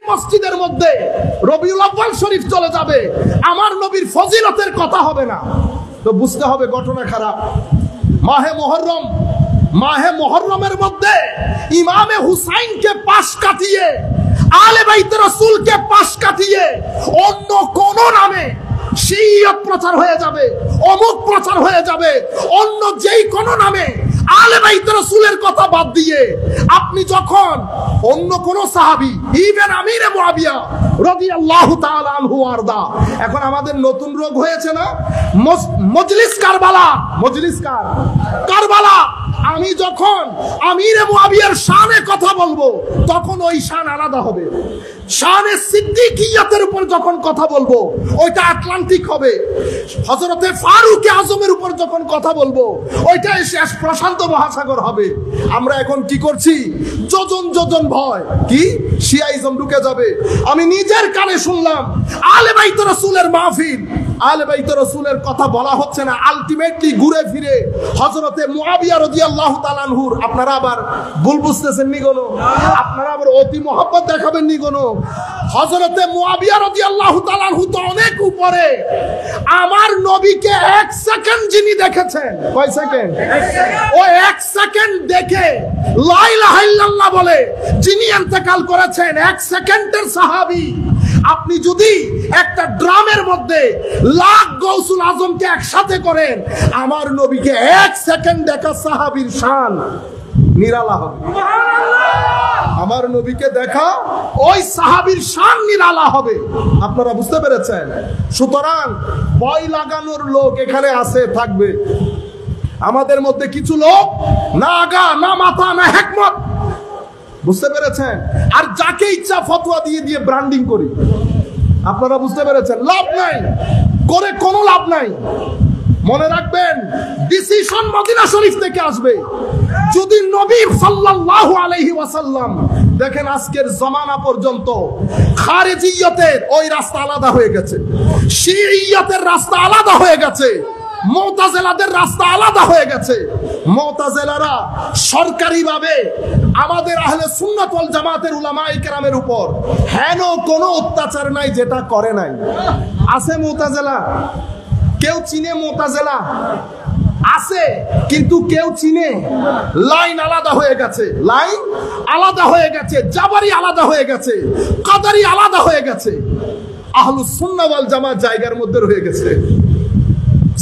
মসজিদের মধ্যে রবিউল আউয়াল শরীফ চলে যাবে, আমার নবীর ফজিলতের কথা হবে না, তো বুঝতে হবে ঘটনা খারাপ। মাহে মুহররমের মধ্যে ইমামে হুসাইনকে পাশ কাটিয়ে, আলে বাইত রাসূলকে পাশ কাটিয়ে অন্য কোন নামে শিয়ত প্রচার হয়ে যাবে, অমুক প্রচার হয়ে যাবে, অন্য যেই কোন নামে আলে বাইত রাসূলের কথা বাদ দিয়ে আপনি যখন অন্য কোন সাহাবী, ইভেন আমিরে মুআবিয়া রাদিয়াল্লাহু তাআলা আনহু আরদা, এখন আমাদের নতুন রোগ হয়েছে না, মজলিস কারবালা, মজলিস কারবালা। আমি যখন আমিরে মুআবিয়ার শানে কথা বলবো তখন ওই শান আলাদা হবে, শানে সিদ্দিকিয়াতের উপর যখন কথা বলবো ওইটা আটলান্টিক হবে, হযরতে ফারুক আজমের উপর যখন কথা বলবো ওইটা শেষ প্রশান্ত মহাসাগর হবে। আমরা এখন কি করছি, যোজন ভয়, কি শিয়াইজম ঢুকে যাবে। আমি নিজের কানে শুনলাম আলে বাইত রাসূলের মাহফিল, আলে বাইত রাসূলের কথা বলা হচ্ছে না, আলটিমেটলি ঘুরে ফিরে হযরতে মুআবিয়া রাদিয়াল্লাহু তাআলা আনহুর। আপনারা আবার ভুল বুঝতেছেন নি কোনো, আপনারা আবার অতি মহব্বত দেখাবেন নি কোনো। হযরতে মুআবিয়া রাদিয়াল্লাহু তাআলা আনহু তো অনেক উপরে, আমার নবীকে 1 সেকেন্ড যিনি দেখেছেন, কয় সেকেন্ড, ও 1 সেকেন্ড দেখে লা ইলাহা ইল্লাল্লাহ বলে যিনি ইন্তেকাল করেছেন, 1 সেকেন্ডের সাহাবী। আপনি যদি একটা ড্রামের মধ্যে লাখ গৌসুল আজমকে একসাথে করেন, আমার নবীকে 1 সেকেন্ড দেখা সাহাবীর শান নিরালা হবে। আমার নবীকে দেখা ওই সাহাবীর শান নিরালা হবে। আপনারা বুঝতে পেরেছেন? সুতরাং ভয় লাগানোর লোক এখানে আছে, থাকবে। আমাদের মধ্যে কিছু লোক না আগা, না মাথা, না হিকমত, বুঝতে পেরেছেন? আর যাকে ইচ্ছা ফতোয়া দিয়ে দিয়ে ব্র্যান্ডিং করি। আপনারা বুঝতে পেরেছেন? লাভ নাই, করে কোনো লাভ নাই। মনে রাখবেন, ডিসিশন মদিনা শরীফ থেকে আসবে। যদি নবী সাল্লাল্লাহু আলাইহি ওয়াসাল্লাম, দেখেন আজকের জামানা পর্যন্ত খারেজিয়তের ওই রাস্তা আলাদা হয়ে গেছে, শিইয়তের রাস্তা আলাদা হয়ে গেছে, মুতাজিলাদের রাস্তা আলাদা হয়ে গেছে। মুতাজিলারা সরকারিভাবে আমাদের আহলে সুন্নাত ওয়াল জামাতের উলামায়ে কেরামের উপর হেন কোনো অত্যাচার নাই যেটা করে নাই। আছে মুতাজিলা? কেউ চিনে মুতাজিলা? আছে, কিন্তু কেউ চিনে? লাইন আলাদা হয়ে গেছে, লাইন আলাদা হয়ে গেছে, জাবারি আলাদা হয়ে গেছে, কাদারি আলাদা হয়ে গেছে, আহলুস সুন্নাহ ওয়াল জামাত জায়গার মধ্যে রয়ে গেছে।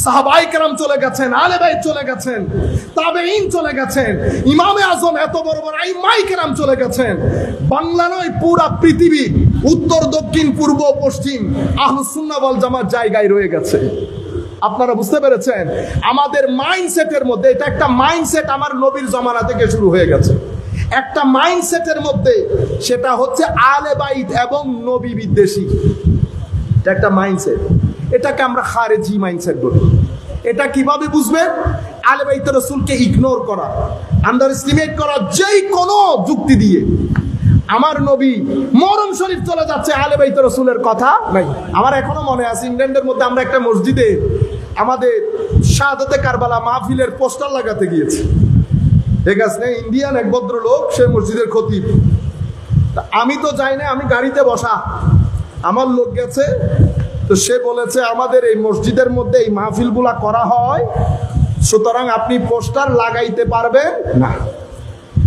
সাহাবায়ে কেরাম চলে গেছেন, আলে বাইত চলে গেছেন, তাবেঈন চলে গেছেন, ইমামে আজম এত বড় বড় আইম্মায়ে কেরাম চলে গেছেন। বাংলা নয়, পুরা পৃথিবী, উত্তর দক্ষিণ পূর্ব পশ্চিম আহলুস সুন্নাহ ওয়াল জামাত জায়গায় রয়ে গেছে। আপনারা বুঝতে পেরেছেন? আমাদের মাইন্ডসেটের মধ্যে, এটা একটা মাইন্ডসেট আমার নবীর জামানা থেকে শুরু হয়ে গেছে, একটা মাইন্ডসেটের মধ্যে, সেটা হচ্ছে আলে বাইত এবং নবী বিদ্বেষী। এটা একটা মাইন্ডসেট, এটাকে আমরা খারেজি মাইন্ডসেট বলি। এটা কিভাবে বুঝবেন? আলে বাইত রাসূলকে ইগনোর করা, আন্ডার এস্টিমেট করা, যেই কোনো যুক্তি দিয়ে। আমার নবী মুহররম শরীফ চলে যাচ্ছে, আলে বাইত রাসূলের কথা নাই। আমার এখনো মনে আছে, ইংল্যান্ডের মধ্যে আমরা একটা মসজিদে আমাদের শাহাদাতে কারবালা মাহফিলের পোস্টার লাগাতে গিয়েছি। ঠিক আছে, ইন্ডিয়ান এক ভদ্রলোক, সে মসজিদের খতিব। আমি তো যাই না, আমি গাড়িতে বসা, আমার লোক গেছে। তো সে বলেছে আমাদের এই মসজিদের মধ্যে এই মাহফিলগুলা করা হয়, সুতরাং আপনি পোস্টার লাগাইতে পারবেন না।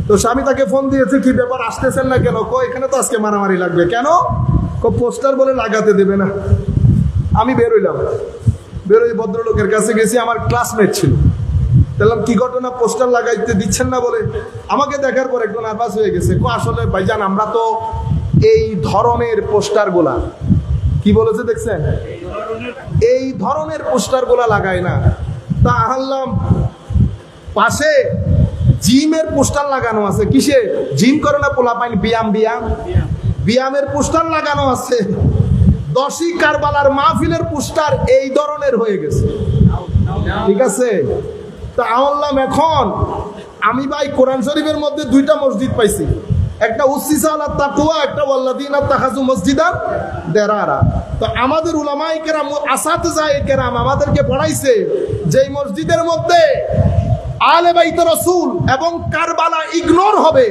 তো আমি তাকে ফোন দিয়েছে, কি ব্যাপার, আসতেছেন না কেন? এখানে তো আজকে মারামারি লাগবে। কেন? পোস্টার বলে লাগাতে দেবে না। আমি বেরোইলাম, বেরোই ভদ্রলোকের কাছে গেছি, আমার ক্লাসমেট ছিল। বললাম কি ঘটনা, পোস্টার লাগাইতে দিচ্ছেন না বলে? আমাকে দেখার পর একটু নার্ভাস হয়ে গেছে। আসলে ভাইজান, আমরা তো এই ধরনের পোস্টার গুলা, কি বলেছে দেখছেন, এই ধরনের পোস্টার গুলা লাগাই না। তা আনলাম, পাশে জিমের পোস্টার লাগানো আছে। কিসে জিম করে না পোলা পাইন, ব্যায়ামের পোস্টার লাগানো আছে। 10ই কারবালার মাহফিলের পোস্টার এই ধরনের হয়ে গেছে। ঠিক আছে, তা আনলাম, এখন আমি ভাই কোরআন শরীফের মধ্যে 2টা মসজিদ পাইছি, একটা উসসিসা আলা তাকওয়া, একটা ওয়াল্লাযিনা তাখাযু মসজিদান দিরারা। তো আমাদের উলামায়ে কেরাম, আসাতিজায়ে কেরাম আমাদেরকে পড়াইছে যে মসজিদের মধ্যে আলে বাইত রাসূল এবং কারবালা ইগনোর হবে,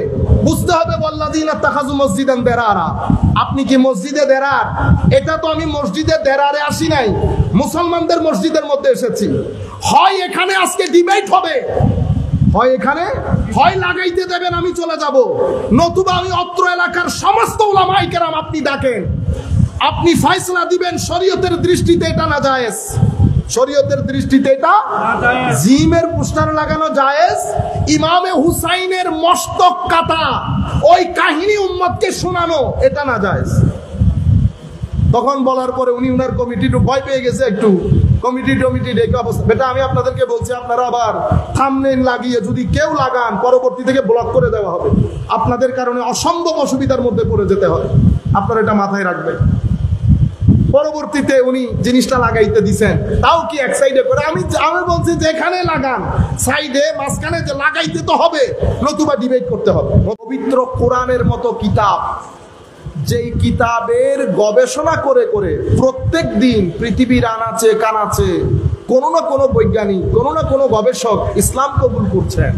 বুঝতে হবে ওয়াল্লাযিনা তাখাযু মসজিদান দিরারা। আপনি কি মসজিদে দেরার? এটা তো আমি মসজিদে দেরারে আসি নাই, মুসলমানদের মসজিদের মধ্যে এসেছি। হয় এখানে আজকে ডিবেট হবে, হয় এখানে হয় লাগাইতে দেবেন আমি চলে যাব, নতুবা আমি অত্র এলাকার সমস্ত উলামায়ে কেরাম আপনি ডাকেন, আপনি ফয়সালা দিবেন শরীয়তের দৃষ্টিতে এটা না জায়েজ। শরীয়তের দৃষ্টিতে এটা জিমের পোস্টার লাগানো জায়েজ, ইমামে হুসাইনের মস্তক কাটা ওই কাহিনী উম্মতকে শোনানো এটা না জায়েজ। তখন বলার পরে উনি উনার কমিটি ভয় পেয়ে গেছে, একটু কমিটি ডেকে অবস্থা। বেটা আমি আপনাদেরকে বলছি, আপনারা আবার থাম্বনেইল লাগিয়ে যদি কেউ লাগান পরবর্তী থেকে ব্লক করে দেওয়া হবে, আপনাদের কারণে অসম্ভব অসুবিধার মধ্যে পড়ে যেতে হয়, আপনারা এটা মাথায় রাখবেন। পরবর্তীতে উনি জিনিসটা লাগাইতে দিছেন, তাও কি এক সাইডে করে। আমি বলছি যেখানে লাগান সাইডে মাঝখানে যে লাগাইতে তো হবে, নতুবা ডিবেট করতে হবে। পবিত্র কোরআনের মতো কিতাব, যেই কিতাবের গবেষণা করে করে প্রত্যেক দিন পৃথিবীর আনাচে কানাচে কোনো না কোনো বৈজ্ঞানিক, কোনো না কোনো গবেষক ইসলাম কবুল করছেন,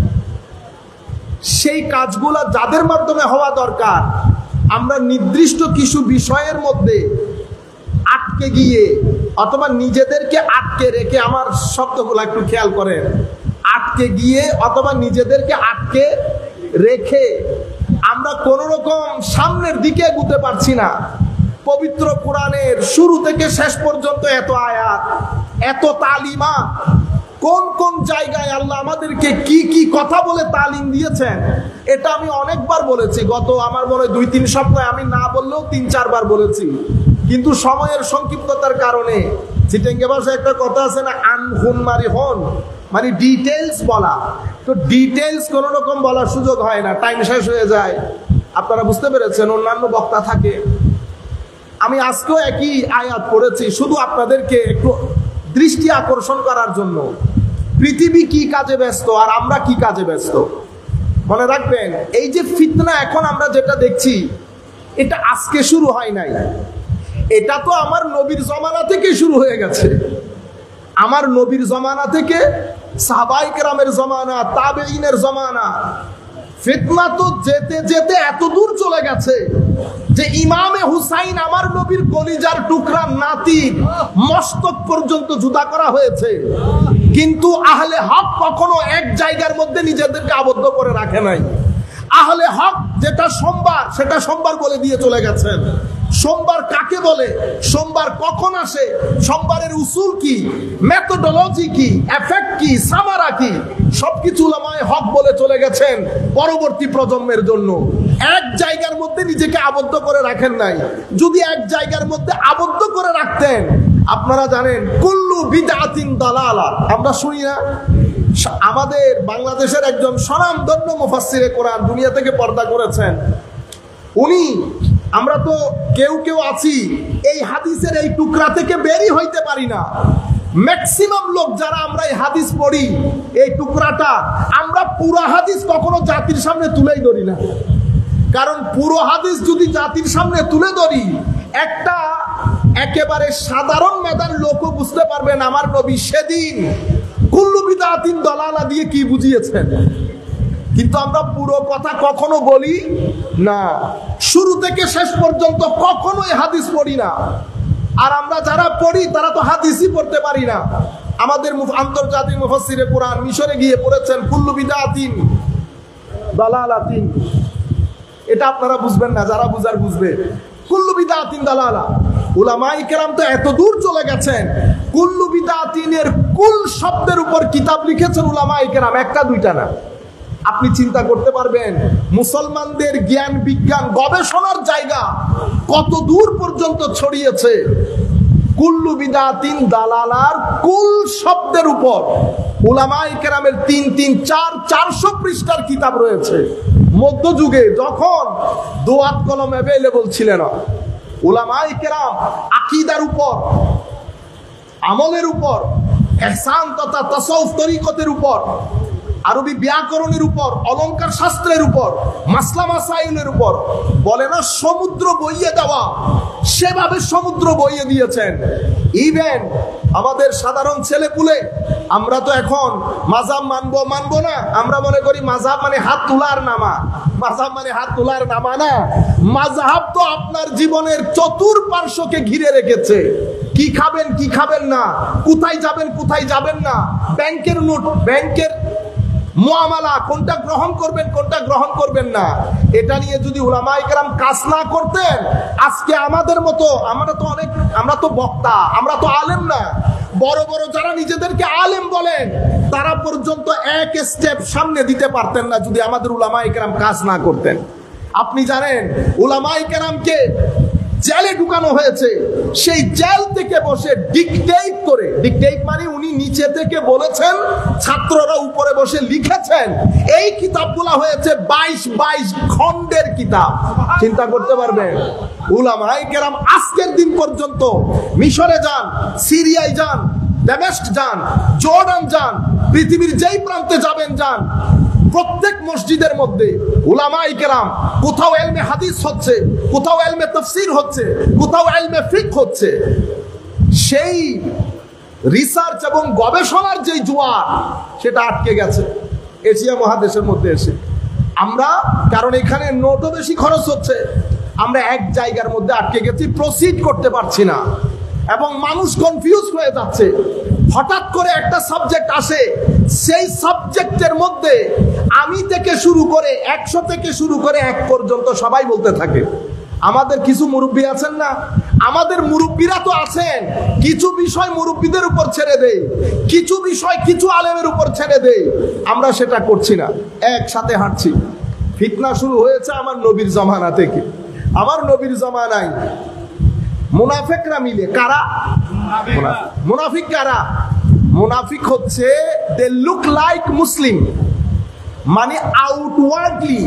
সেই কাজগুলা যাদের মাধ্যমে হওয়া দরকার, আমরা নির্দিষ্ট কিছু বিষয়ের মধ্যে আটকে গিয়ে অথবা নিজেদেরকে আটকে রেখে, আমার শব্দগুলো একটু খেয়াল করেন, আটকে গিয়ে অথবা নিজেদেরকে আটকে রেখে আমরা কোন রকম সামনের দিকে এগুতে পারছি না। পবিত্র কোরআনের শুরু থেকে শেষ পর্যন্ত এত আয়াত, এত তালিমা, কোন কোন জায়গায় আল্লাহ আমাদেরকে কি কি কথা বলে তালিম দিয়েছেন, এটা আমি অনেকবার বলেছি। গত আমার মনে হয় 2-3 সপ্তাহে আমি না বললেও 3-4 বার বলেছি, কিন্তু সময়ের সংক্ষিপ্ততার কারণে, চিটাঙ্গে ভাষায় একটা কথা আছে না, আনহুন মারি হন, মানে ডিটেইলস বলা, তো ডিটেইলস কোন রকম বলার সুযোগ হয় না, টাইম শেষ হয়ে যায়। আপনারা বুঝতে পেরেছেন, অন্যান্য বক্তা থাকে। আমি আজকেও একই আয়াত পড়েছি শুধু আপনাদেরকে একটু দৃষ্টি আকর্ষণ করার জন্য। পৃথিবী কি কাজে ব্যস্ত আর আমরা কি কাজে ব্যস্ত, মনে রাখবেন। এই যে ফিতনা এখন আমরা যেটা দেখছি, এটা আজকে শুরু হয় নাই, এটা তো আমার নবীর জমানা থেকে শুরু হয়ে গেছে। আমার নবীর জমানা থেকে, সাহাবায়ে কেরামের জমানা, তাবেঈনের জমানা, ফিতনা তো যেতে যেতে এত দূর চলে গেছে যে ইমামে হুসাইন আমার নবীর কলিজার টুকরা নাতির মস্তক পর্যন্ত জুতা করা হয়েছে, কিন্তু আহলে হক কখনো এক জায়গার মধ্যে নিজেদেরকে আবদ্ধ করে রাখে নাই। আহলে হক যেটা সোমবার, সেটা সোমবার বলে দিয়ে চলে গেছেন। সোমবার কাকে বলে, সোমবার কখন আসে, সোমবারের উসুল কি, মেথোডোলজি কি, এফেক্ট কি, সামারা কি, সবকিছু উলামায়ে হক বলে চলে গেছেন পরবর্তী প্রজন্মের জন্য। এক জায়গার মধ্যে নিজেকে আবদ্ধ করে রাখেন নাই। যদি এক জায়গার মধ্যে আবদ্ধ করে রাখতেন, আপনারা জানেন কুল্লু বিদআতিন দালালা, আমরা শুনি না? আমাদের বাংলাদেশের একজন স্বনামধন্য মুফাসসিরে কোরআন দুনিয়া থেকে পর্দা করেছেন, উনি, আমরা তো কেউ কেউ আছি এই হাদিসের এই টুকরা থেকে বেরই হইতে পারি না। ম্যাক্সিমাম লোক যারা আমরা এই হাদিস পড়ি, এই টুকরাটা আমরা পুরো হাদিস কখনো জাতির সামনে তুলেই ধরি না। কারণ পুরো হাদিস যদি জাতির সামনে তুলে ধরি, একটা একেবারে সাধারণ মেধার লোকও বুঝতে পারবেন আমার নবী সেদিন কুল্লু বিদআতিন দালালা দিয়ে কি বুঝিয়েছেন। কিন্তু আমরা পুরো কথা কখনো বলি না, শুরু থেকে শেষ পর্যন্ত কখনোই হাদিস পড়ি না। আর আমরা যারা পড়ি তারা তো হাদিসই পড়তে পারি না। আমাদের আন্তর্জাতিক মুফাসসিরে কোরআন মিশরে গিয়ে পড়েছেন কুল্লু বিদআতিন দালালাতিন, এটা আপনারা বুঝবেন না, যারা বুঝার বুঝবে। কুল্লু বিদআতিন দালালা, উলামায়ে কেরাম তো এত দূর চলে গেছেন, কুল্লু বিদআতিনের কুল শব্দের উপর কিতাব লিখেছেন উলামায়ে কেরাম, একটা দুইটা না। আপনি চিন্তা করতে পারবেন মুসলমানদের জ্ঞান বিজ্ঞান গবেষণার জায়গা কত দূর পর্যন্ত ছড়িয়েছে। কুল্লু বিদআতিন দালালার কুল শব্দের উপর উলামায়ে কেরামের 3-400 পৃষ্ঠার কিতাব রয়েছে। মধ্যযুগে যখন দোয়াত কলম অ্যাভেলেবল ছিল না, উলামায়ে কেরাম আকীদার উপর, আমলের উপর, ইহসান তথা তাসাউফ তরিকতের উপর আরবি ব্যাকরণের উপর, অলংকার শাস্ত্রের উপর, মাসলা মাসাইলের উপর, বলে না সমুদ্র বইয়ে দেওয়া, সেভাবে সমুদ্র বইয়ে দিয়েছেন। ইভেন আমাদের সাধারণ ছেলেপুলে, আমরা তো এখন মাযহাব মানবো না, আমরা মনে করি মাযহাব মানে হাত তোলার নামা। মাযহাব মানে হাত তোলার নামা না, মাযহাব তো আপনার জীবনের চতুর্পার্শ্বকে ঘিরে রেখেছে। কি খাবেন কি খাবেন না, কোথায় যাবেন কোথায় যাবেন না, ব্যাংকের নোট, ব্যাংকের মুআমালা, কোনটা গ্রহণ করবেন কোনটা গ্রহণ করবেন না, এটা নিয়ে যদি উলামায়ে কেরাম কাজ না করতেন, আজকে আমাদের মতো, আমরা তো বক্তা, আমরা তো আলেম না, বড় বড় যারা নিজেদেরকে আলেম বলেন তারা পর্যন্ত এক স্টেপ সামনে দিতে পারতেন না যদি আমাদের উলামায়ে কেরাম কাজ না করতেন। আপনি জানেন উলামায়ে কেরামকে জেলে ঢুকানো হয়েছে, সেই জেল থেকে বসে ডিকটেট করে, ডিকটেট মানে উনি নিচে থেকে বলেছেন, ছাত্ররা উপরে বসে লিখেছেন। এই কিতাবগুলো হয়েছে 22 খণ্ডের কিতাব। চিন্তা করতে পারবেন উলামায়ে কেরাম আজকের দিন পর্যন্ত মিশরে যান, সিরিয়ায় যান, দামেস্ক যান, জর্ডান যান, পৃথিবীর যেই প্রান্তে যাবেন যান, প্রত্যেক মসজিদের মধ্যে উলামায়ে কেরাম, কোথাও ইলমে হাদিস হচ্ছে, কোথাও ইলমে তাফসীর হচ্ছে, কোথাও ইলমে ফিকহ হচ্ছে, সেই রিসার্চ এবং গবেষণার যে জোয়ার সেটা আটকে গেছে এশিয়া মহাদেশের মধ্যে এসে। আমরা, কারণ এখানে নোটও বেশি খরচ হচ্ছে, আমরা এক জায়গার মধ্যে আটকে গেছি, প্রসিড করতে পারছি না এবং মানুষ কনফিউজ হয়ে যাচ্ছে। হঠাৎ করে একটা সাবজেক্ট আসে, সেই সাবজেক্টের মধ্যে আমি থেকে শুরু করে 100 থেকে শুরু করে 1 পর্যন্ত সবাই বলতে থাকে। আমাদের কিছু মুরব্বী আছেন না, আমাদের মুরব্বীরা তো আছেন, কিছু বিষয় মুরব্বীদের উপর ছেড়ে দেই, কিছু বিষয় কিছু আলেমের উপর ছেড়ে দেই, আমরা সেটা করছি না, একসাথে হাঁটছি। ফিতনা শুরু হয়েছে আমার নবীর জমানা থেকে। আমার নবীর জমানায় মুনাফিকরা মিলে, কারা মুনাফিক? কারা মুনাফিক? হচ্ছে দে লুক লাইক মুসলিম, মানে আউটওয়ার্ডলি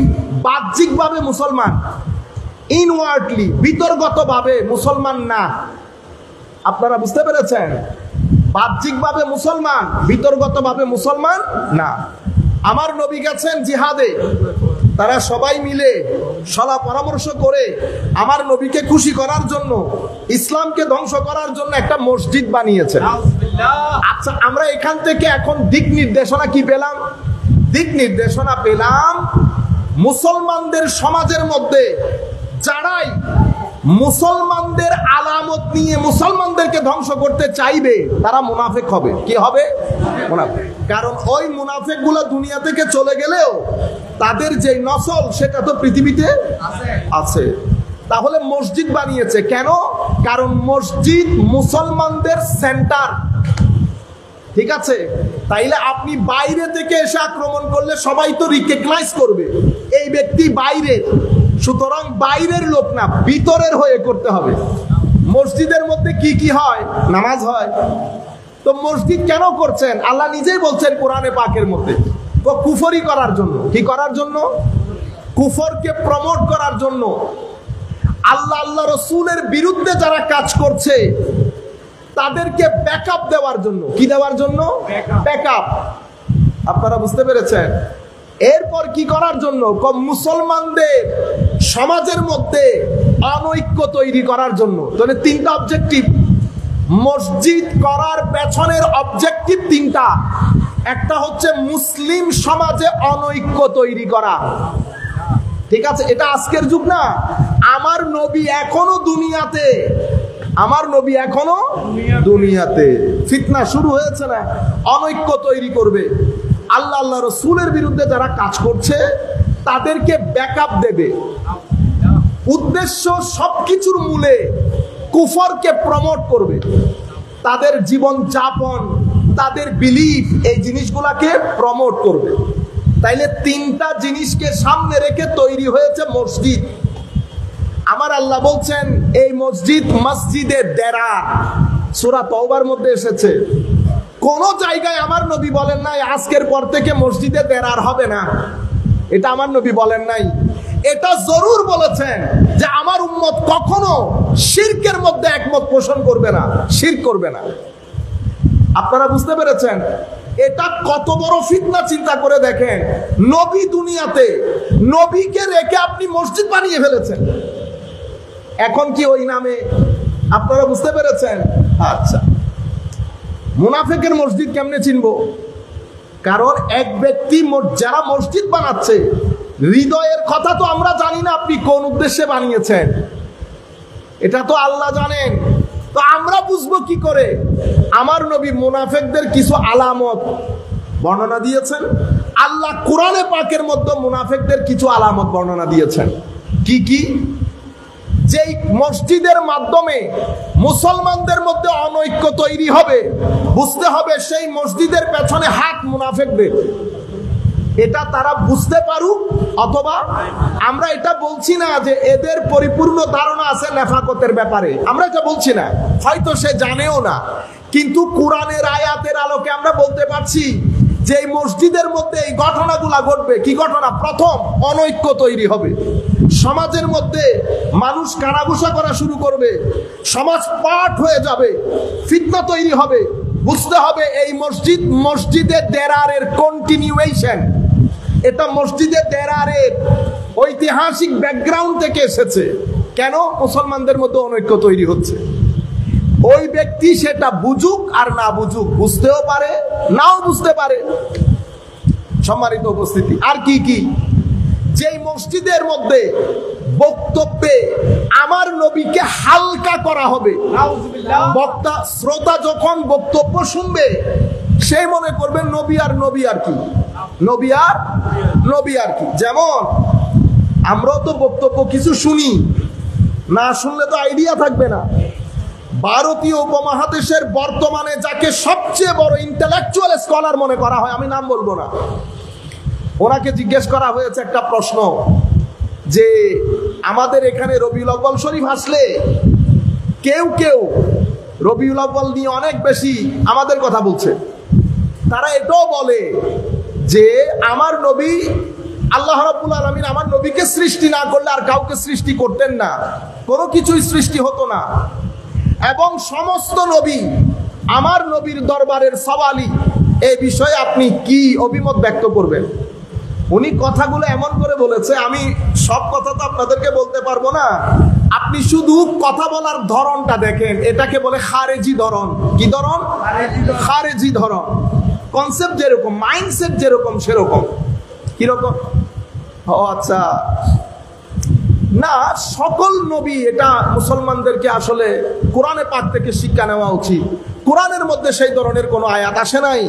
বাহ্যিকভাবে মুসলমান, ইনওয়ার্ডলি ভিতরগতভাবে মুসলমান না। আপনারা বুঝতে পেরেছেন? বাহ্যিকভাবে মুসলমান, ভিতরগতভাবে মুসলমান না। আমার নবী গেছেন জিহাদে, তারা সবাই মিলে সলা পরামর্শ করে আমার নবীকে খুশি করার জন্য, ইসলামকে ধ্বংস করার জন্য একটা মসজিদ বানিয়েছে। আচ্ছা, আমরা এখান থেকে এখন দিক নির্দেশনা কি পেলাম? দিক নির্দেশনা পেলাম মুসলমানদের সমাজের মধ্যে যারাই মুসলমানদের আলামত নিয়ে মুসলমানদেরকে ধ্বংস করতে চাইবে তারা মুনাফিক হবে। কি হবে? মুনাফিক। কারণ ওই মুনাফিক গুলো দুনিয়া থেকে চলে গেলেও তাদের যে নসল সেটা তো পৃথিবীতে আছে। তাহলে মসজিদ বানিয়েছে কেন? কারণ মসজিদ মুসলমানদের সেন্টার। ঠিক আছে, তাইলে আপনি বাইরে থেকে এসে আক্রমণ করলে সবাই তো রিকগনাইজ করবে এই ব্যক্তি বাইরে, সুতরাং বাইরের লোক না, ভিতরের হয়ে করতে হবে। মসজিদের মধ্যে কি কি হয়? নামাজ হয়। তো মসজিদ কেন করছেন? আল্লাহ নিজেই বলছেন কোরআনে পাকের মধ্যে, তো কুফরি করার জন্য। কি করার জন্য? কুফরকে প্রমোট করার জন্য। আল্লাহ রসুলের বিরুদ্ধে যারা কাজ করছে তাদেরকে ব্যাকআপ দেওয়ার জন্য। কি দেওয়ার জন্য? ব্যাকআপ। আপনারা বুঝতে পেরেছেন? এরপর কি করার জন্য? মুসলমানদের সমাজের মধ্যে অনৈক্য তৈরি করার জন্য। তাহলে 3টা অবজেক্টিভ মসজিদ করার পেছনের অবজেক্টিভ 3টা। একটা হচ্ছে মুসলিম সমাজে অনৈক্য তৈরি করা। ঠিক আছে, এটা আজকের যুগ না, আমার নবী এখনো দুনিয়াতে, আমার নবী এখনো দুনিয়াতে। ফিতনা শুরু হয়েছে না, অনৈক্য তৈরি করবে। আল্লাহ রসুলের বিরুদ্ধে যারা কাজ করছে তাদেরকে ব্যাকআপ দেবে। উদ্দেশ্য সবকিছুর মূলে কুফরকে প্রমোট করবে। তাদের জীবন যাপন, তাদের বিলিফ, এই জিনিসগুলাকে প্রমোট করবে। তাইলে 3টা জিনিসকে সামনে রেখে তৈরি হয়েছে মসজিদ। আমার আল্লাহ বলছেন এই মসজিদ মসজিদে দেরার, সূরা তওবার মধ্যে এসেছে। কোন জায়গায় আমার নবী বলেন নাই আজকের পর থেকে মসজিদে দেরার হবে না, এটা আমার নবী বলেন নাই। এটা জরুর বলেছেন যে আমার উম্মত কখনো শিরকের মধ্যে একমত পোষণ করবে না, শিরক করবে না। আপনারা বুঝতে পেরেছেন? এটা কত বড় ফিতনা চিন্তা করে দেখেন। নবী দুনিয়াতে, নবীকে রেখে আপনি মসজিদ বানিয়ে ফেলেছেন। এখন কি ওই নামে? আপনারা বুঝতে পেরেছেন? আচ্ছা, মুনাফিকের মসজিদ কেমনে চিনবো? কারণ এক ব্যক্তি যারা মসজিদ বানাচ্ছে, হৃদয়ের কথা তো আমরা জানি না আপনি কোন উদ্দেশ্যে বানিয়েছেন, এটা তো আল্লাহ জানেন। তো আমরা বুঝবো কি করে? আমার নবী মুনাফিকদের কিছু আলামত বর্ণনা দিয়েছেন। আল্লাহ কোরআনে পাকের মধ্যে মুনাফিকদের কিছু আলামত বর্ণনা দিয়েছেন। কি কি? যেই মসজিদের মাধ্যমে মুসলমানদের মধ্যে অনৈক্য তৈরি হবে, বুঝতে হবে সেই মসজিদের পেছনে হাত মুনাফিকদের। এটা তারা বুঝতে পারুক, অথবা আমরা এটা বলছি না যে এদের পরিপূর্ণ ধারণা আছে নেফাকতের ব্যাপারে, আমরা এটা বলছি না, হয়তো সে জানেও না, কিন্তু কোরআনের আয়াতের আলোকে আমরা বলতে পারছি যে এই মসজিদের মধ্যে এই ঘটনাগুলা ঘটবে। কি ঘটনা? প্রথম, অনৈক্য তৈরি হবে সমাজের মধ্যে, মানুষ কানাঘুষা করা শুরু করবে, সমাজ পাঠ হয়ে যাবে, ফিতনা তৈরি হবে। বুঝতে হবে এই মসজিদ মসজিদে দেরারের কন্টিনিউয়েশন, এটা মসজিদে দেরারের ঐতিহাসিক ব্যাকগ্রাউন্ড থেকে এসেছে। কেন মুসলমানদের মধ্যে অনৈক্য তৈরি হচ্ছে? ওই ব্যক্তি সেটা বুঝুক আর না বুঝুক, বুঝতেও পারে নাও বুঝতে পারে। সম্মানিত উপস্থিতি, আর কি কি? যেই মসজিদের মধ্যে বক্তব্যে আমার নবীকে হালকা করা হবে, বক্তা শ্রোতা যখন বক্তব্য শুনবে সে মনে করবে নবী আর কি, নবী আর কি। যেমন আমরাও তো বক্তব্য কিছু শুনি, না শুনলে তো আইডিয়া থাকবে না। ভারতীয় উপমহাদেশের বর্তমানে যাকে সবচেয়ে বড় ইন্টেলেকচুয়াল স্কলার মনে করা হয়, আমি নাম বলবো না, ওনাকে জিজ্ঞেস করা হয়েছে একটা প্রশ্ন যে আমাদের এখানে রবিউল আউয়াল শরীফ আসলে কেউ রবিউল আউয়াল নিয়ে অনেক বেশি আমাদের কথা বলছে। তারা এটাও বলে যে আমার নবী, আল্লাহ রাব্বুল আলামিন আমার নবীকে সৃষ্টি না করলে আর কাউকে সৃষ্টি করতেন না, কোনো কিছুই সৃষ্টি হতো না, এবং সমস্ত নবী আমার নবীর দরবারের সওয়ালি। এই বিষয়ে আপনি কি অভিমত ব্যক্ত করবেন? উনি কথাগুলো এমন করে বলেছে, আমি সব কথা তো আপনাদেরকে বলতে পারবো না, আপনি শুধু কথা বলার ধরনটা দেখেন, এটাকে বলে খারেজি ধরন। কি ধরন? খারেজি ধরন। কনসেপ্ট যেরকম, মাইন্ডসেট যেরকম সেরকম। কিরকম? ও আচ্ছা, না সকল নবী, এটা মুসলমানদেরকে আসলে কোরআনে পাক থেকে শিক্ষা নেওয়া উচিত। কোরআনের মধ্যে সেই ধরনের কোনো আয়াত আসে নাই।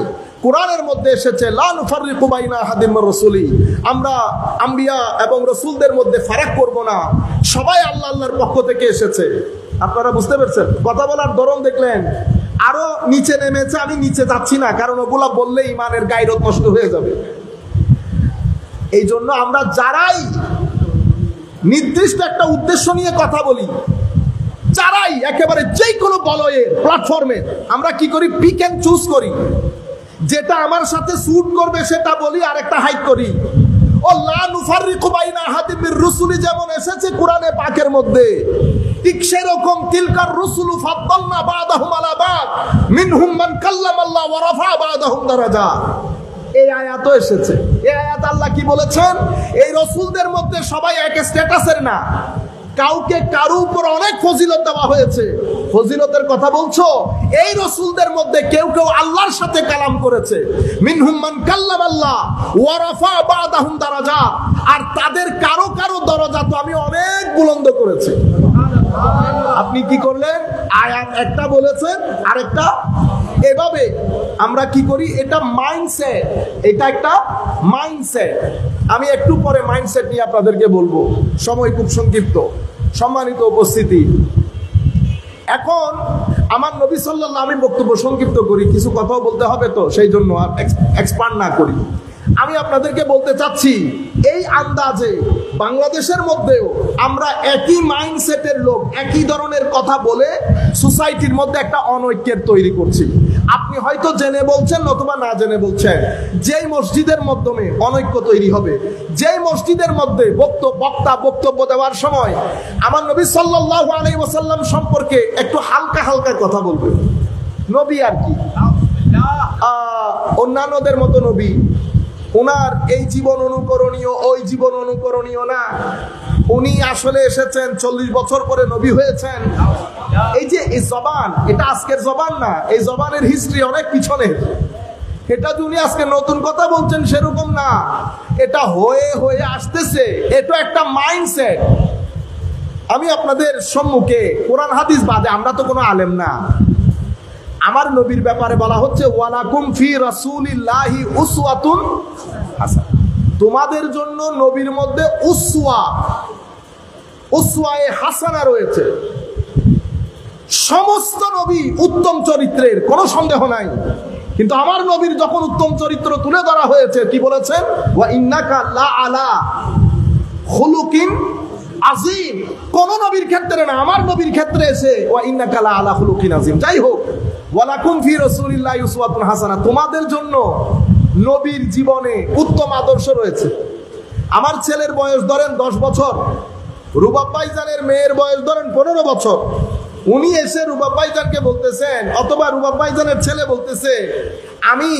কোরআনের মধ্যে এসেছে লা নুফাররিকু বাইনা আহাদিন মির রাসূলি, আমরা আম্বিয়া এবং রাসূলদের মধ্যে ফারাক করব না, সবাই আল্লাহর পক্ষ থেকে এসেছে। আপনারা বুঝতে পেরেছেন? কথা বলার ধরন দেখলেন? আরো নিচে নেমেছে, আমি নিচে যাচ্ছি না, কারণ ওগুলা বললে ইমানের গায়রত নষ্ট হয়ে যাবে। এই জন্য আমরা যারাই নির্দিষ্ট একটা উদ্দেশ্য নিয়ে কথা বলি, যারাই একেবারে যে কোনো বলয়ে প্ল্যাটফর্মে আমরা কি করি, পিক এন্ড চুজ করি, যেটা আমার সাথে স্যুট করবে সেটা বলি, আর একটা হাইড করি। ও লা নুফাররিকু বাইনা আহাদিন মির রুসুলি যেমন এসেছে কোরআনে পাকের মধ্যে, ঠিক সেরকম তিলকার রুসুলু ফাদ্দালনা বা'দাহুম আলা বা'দ মিনহুম মান কাল্লামাল্লাহু ওয়া রাফা বা'দাহুম দারাজাত। এই আয়াতও এসেছে। এই আয়াত আল্লাহ কি বলেছেন? এই রাসূলদের মধ্যে সবাই এক স্ট্যাটাসের না, কাউকে কারো উপর অনেক ফজিলত দেওয়া হয়েছে। ফজিলতের কথা বলছো, এই রাসূলদের মধ্যে কেউ আল্লাহর সাথে কালাম করেছে, মিনহুম মান কাল্লামাল্লাহ ওয়া রাফা বা'দাহুম দারাজাত, আর তাদের কারো দরজা তো আমি অনেক বুলন্দ করেছি। আপনি কি করলেন? আয়াত একটা বলেছেন, আরেকটা এভাবে আমরা কি করি, এটা মাইন্ডসেট, এটা একটা মাইন্ডসেট। আমি একটু পরে মাইন্ডসেট নিয়ে আপনাদেরকে বলবো, সময় খুব সংক্ষিপ্ত। সম্মানিত উপস্থিতি, এখন আমার নবী সাল্লাল্লাহু, আমি বক্তব্য সংক্ষিপ্ত করি, কিছু কথাও বলতে হবে তো, সেই জন্য আর এক্সপান্ড না করি। আমি আপনাদেরকে বলতে চাচ্ছি, এই আন্দাজে বাংলাদেশের মধ্যেও আমরা একই মাইন্ডসেটের লোক, একই ধরনের কথা বলে সোসাইটির মধ্যে একটা অনৈক্যের তৈরি করছি। আপনি হয়তো জেনে বলছেন নতুবা না জেনে বলছেন। যেই মসজিদের মাধ্যমে অনৈক্য তৈরি হবে, যেই মসজিদের মধ্যে বক্তা বক্তব্য দেওয়ার সময় আমার নবী সাল্লাল্লাহু আলাইহি ওয়াসাল্লাম সম্পর্কে একটু হালকা কথা বলবে, নবী আর কি, অন্যান্যদের মতো নবী, ওনার এই জীবন অনুকরণীয় ওই জীবন অনুকরণীয় না। উনি আসলে এসেছেন 40 বছর পরে নবী হয়েছেন। এই যে এই জবান, এটা আজকের জবান না, এই জবানের হিস্ট্রি অনেক পিছনে। এটা যে উনি আজকে নতুন কথা বলছেন সেরকম না, এটা হয়ে হয়ে আসতেছে। এটা একটা মাইন্ডসেট। আমি আপনাদের সম্মুখে কোরআন হাদিস বাদে, আমরা তো কোনো আলেম না, আমার নবীর ব্যাপারে বলা হচ্ছে ওয়ালাকুম ফি রাসূলিল্লাহি উসওয়াতুন হাসানাহ। তোমাদের জন্য নবীর মধ্যে উসওয়ায়ে হাসানা রয়েছে। সমস্ত নবী উত্তম চরিত্রের, কোনো সন্দেহ নাই, কিন্তু আমার নবীর যখন উত্তম চরিত্র তুলে ধরা হয়েছে, কি বলেছেন? ওয়া ইন্নাকা লা আলা খুলুকিন আজিম। কোন নবীর ক্ষেত্রে না, আমার নবীর ক্ষেত্রে এসে ওয়া ইন্নাকা লা আলা খুলুকিন আজিম। যাই হোক, ওয়ালাকুম ফি রাসূলিল্লাহি উসওয়াতুন হাসানাহ, তোমাদের জন্য নবীর জীবনে উত্তম আদর্শ রয়েছে। আমার ছেলের বয়স ধরেন 10 বছর, রুবাব ভাইজানের মেয়ের বয়স ধরেন 15 বছর। উনি এসে রুবাব ভাইজানকে বলতেছেন, অথবা রুবাব ভাইজানের ছেলে বলতেছে, আমি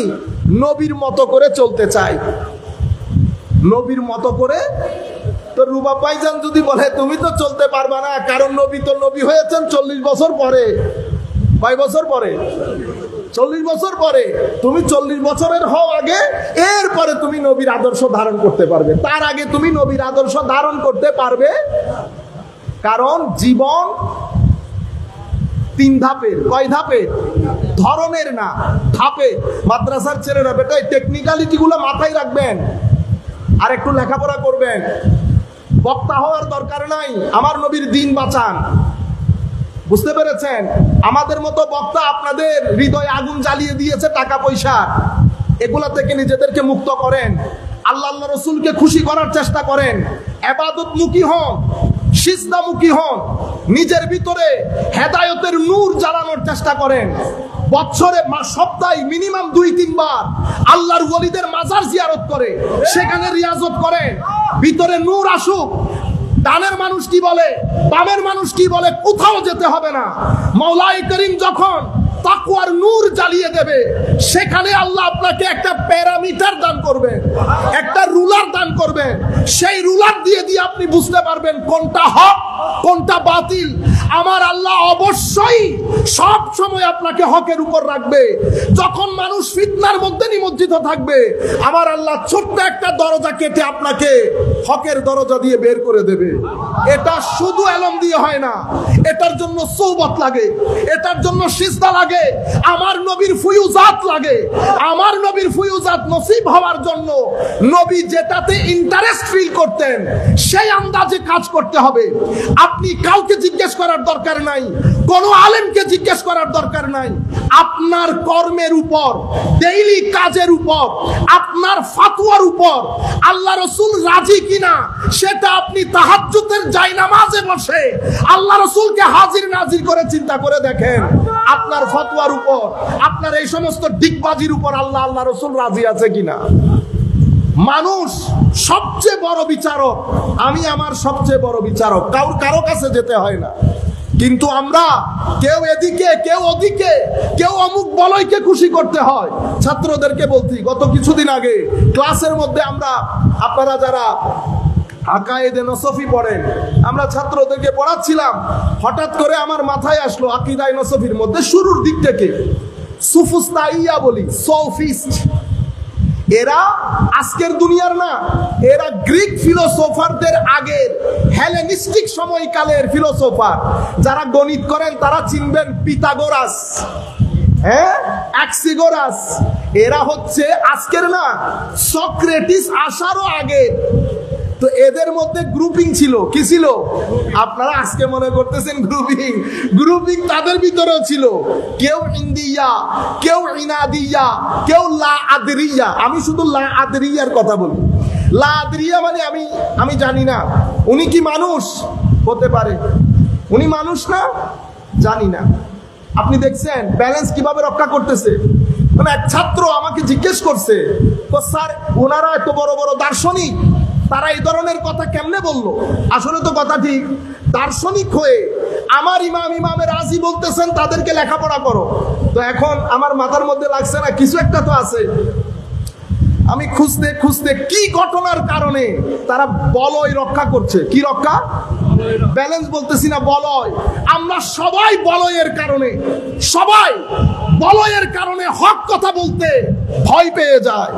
নবীর মতো করে চলতে চাই, নবীর মতো করে। তো রুবাব ভাইজান যদি বলে তুমি তো চলতে পারবা না, কারণ নবী তো নবী হয়েছেন 40 বছর পরে। কয় বছর পরে? 40 বছর পরে। তুমি 40 বছরের হও আগে, এরপরে তুমি নবীর আদর্শ ধারণ করতে পারবে। তার আগে তুমি নবীর আদর্শ ধারণ করতে পারবে, কারণ জীবন 3 ধাপের। কয় ধাপের? ধরনের না, ধাপে। মাদ্রাসার ছেলেরা বেটা এই টেকনিক্যালিটি গুলো মাথায় রাখবেন, আর একটু লেখাপড়া করবেন। বক্তা হওয়ার দরকার নাই, আমার নবীর দিন বাঁচান। বুঝতে পেরেছেন? আমাদের মতো বক্তা আপনাদের হৃদয়ে আগুন জ্বালিয়ে দিয়েছে টাকা পয়সা, এগুলা থেকে নিজেদেরকে মুক্ত করেন। আল্লাহ রসুলকে খুশি করার চেষ্টা করেন, ইবাদতমুখী হন, সিজদামুখী হন, নিজের ভিতরে হেদায়েতের নূর জ্বালানোর চেষ্টা করেন। বছরে সপ্তাহে মিনিমাম 2-3 বার আল্লাহর ওলিদের মাজার জিয়ারত করে সেখানে রিয়াজত করেন, ভিতরে নূর আসুক। ডানের মানুষ কি বলে, বামের মানুষ কি বলে, কোথাও যেতে হবে না। মাওলাই করিম যখন তাকওয়ার নূর জ্বালিয়ে দেবে, সেখানে আল্লাহ আপনাকে একটা প্যারামিটার দান করবেন, একটা রুলার দান করবেন। সেই রুলার দিয়ে দিয়ে আপনি বুঝতে পারবেন কোনটা হক কোনটা বাতিল। আমার আল্লাহ অবশ্যই সব সময় আপনাকে হকের উপর রাখবে। যখন মানুষ ফিতনার মধ্যে নিমজ্জিত থাকবে, আমার আল্লাহ ছোট্ট একটা দরজা কেটে আপনাকে হকের দরজা দিয়ে বের করে দেবে। এটা শুধু এলম দিয়ে হয় না, এটার জন্য সোহবত লাগে, এটার জন্য সিজদা লাগে, আমার নবীর ফুয়ুজাত লাগে। আমার নবীর ফুয়ুজাত নসিব হওয়ার জন্য নবী যেটাতে ইন্টারেস্ট ফিল করতেন সেই আন্দাজে কাজ করতে হবে। আপনি কাউকে জিজ্ঞেস করার দরকার নাই, কোন আলেমকে জিজ্ঞেস করার দরকার নাই। আপনার কর্মের উপর, ডেইলি কাজের উপর, আপনার ফাতোয়ার উপর আল্লাহ রাসূল রাজি কিনা সেটা আপনি তাহাজ্জুদের জায়নামাজে বসে আল্লাহ রাসূলকে হাজির নাজির করে চিন্তা করে দেখেন। আপনার ফতোয়ার উপর, আপনার এই সমস্ত ডিগবাজির উপর আল্লাহ রাসূল রাজি আছে কিনা। মানুষ সবচেয়ে বড় বিচারক, আমি আমার সবচেয়ে বড় বিচারক, কারো কাছে যেতে হয় না। কিন্তু আমরা কেউ এদিকে, কেউ ওদিকে, কেউ অমুক বলয়কে খুশি করতে হয়। ছাত্রদেরকে বলছি, গত কিছুদিন আগে ক্লাসের মধ্যে আমরা, আপনারা যারা আকায়েদে নসফি পড়েন, আমরা ছাত্রদেরকে পড়াচ্ছিলাম। হঠাৎ করে আমার মাথায় আসলো আকিদায়ে নসফির মধ্যে শুরুর দিক থেকে সুফুস্তাইয়া বলি, সফিস্ট, এরা আজকের দুনিয়ার না, এরা গ্রিক ফিলোসোফারদের আগের হেলেনিস্টিক সময়কালের ফিলোসোফার। যারা গণিত করেন তারা চিনবেন পিথাগোরাস, অ্যাক্সিগোরাস। এরা হচ্ছে আজকের না, সক্রেটিস আসারও আগে। তো এদের মধ্যে গ্রুপিং ছিল, কি ছিল? আপনারা আজকে মনে করতেছেন গ্রুপিং তাদের ভিতরেও ছিল। কেউ ইন্দিয়া, কেউ ইনাদিয়া, কেউ লা আদরিয়া। আমি শুধু লা আদরিয়ার কথা বলি। লা আদরিয়া মানে আমি জানি না। উনি কি মানুষ? হতে পারে। উনি মানুষ না? জানি না। আপনি দেখছেন ব্যালেন্স কিভাবে রক্ষা করতেছে। মানে এক ছাত্র আমাকে জিজ্ঞেস করছে, তো স্যার ওনারা এত বড় বড় দার্শনিক, তারা এই ধরনের কথা কেমনে বললো? আসলে তো কথা ঠিক। দার্শনিক হয়ে আমার ইমামে রাজি বলতেছেন তাদেরকে লেখাপড়া করো। তো এখন আমার মাথার মধ্যে লাগছে না কিছু একটা তো আছে। আমি খুঁজতে খুঁজতে কি ঘটনার কারণে তারা বলয় রক্ষা করছে। কি রক্ষা? ব্যালেন্স বলতেছি না, বলয়। আমরা সবাই বলয়ের কারণে, সবাই বলয়ের কারণে হক কথা বলতে ভয় পেয়ে যায়।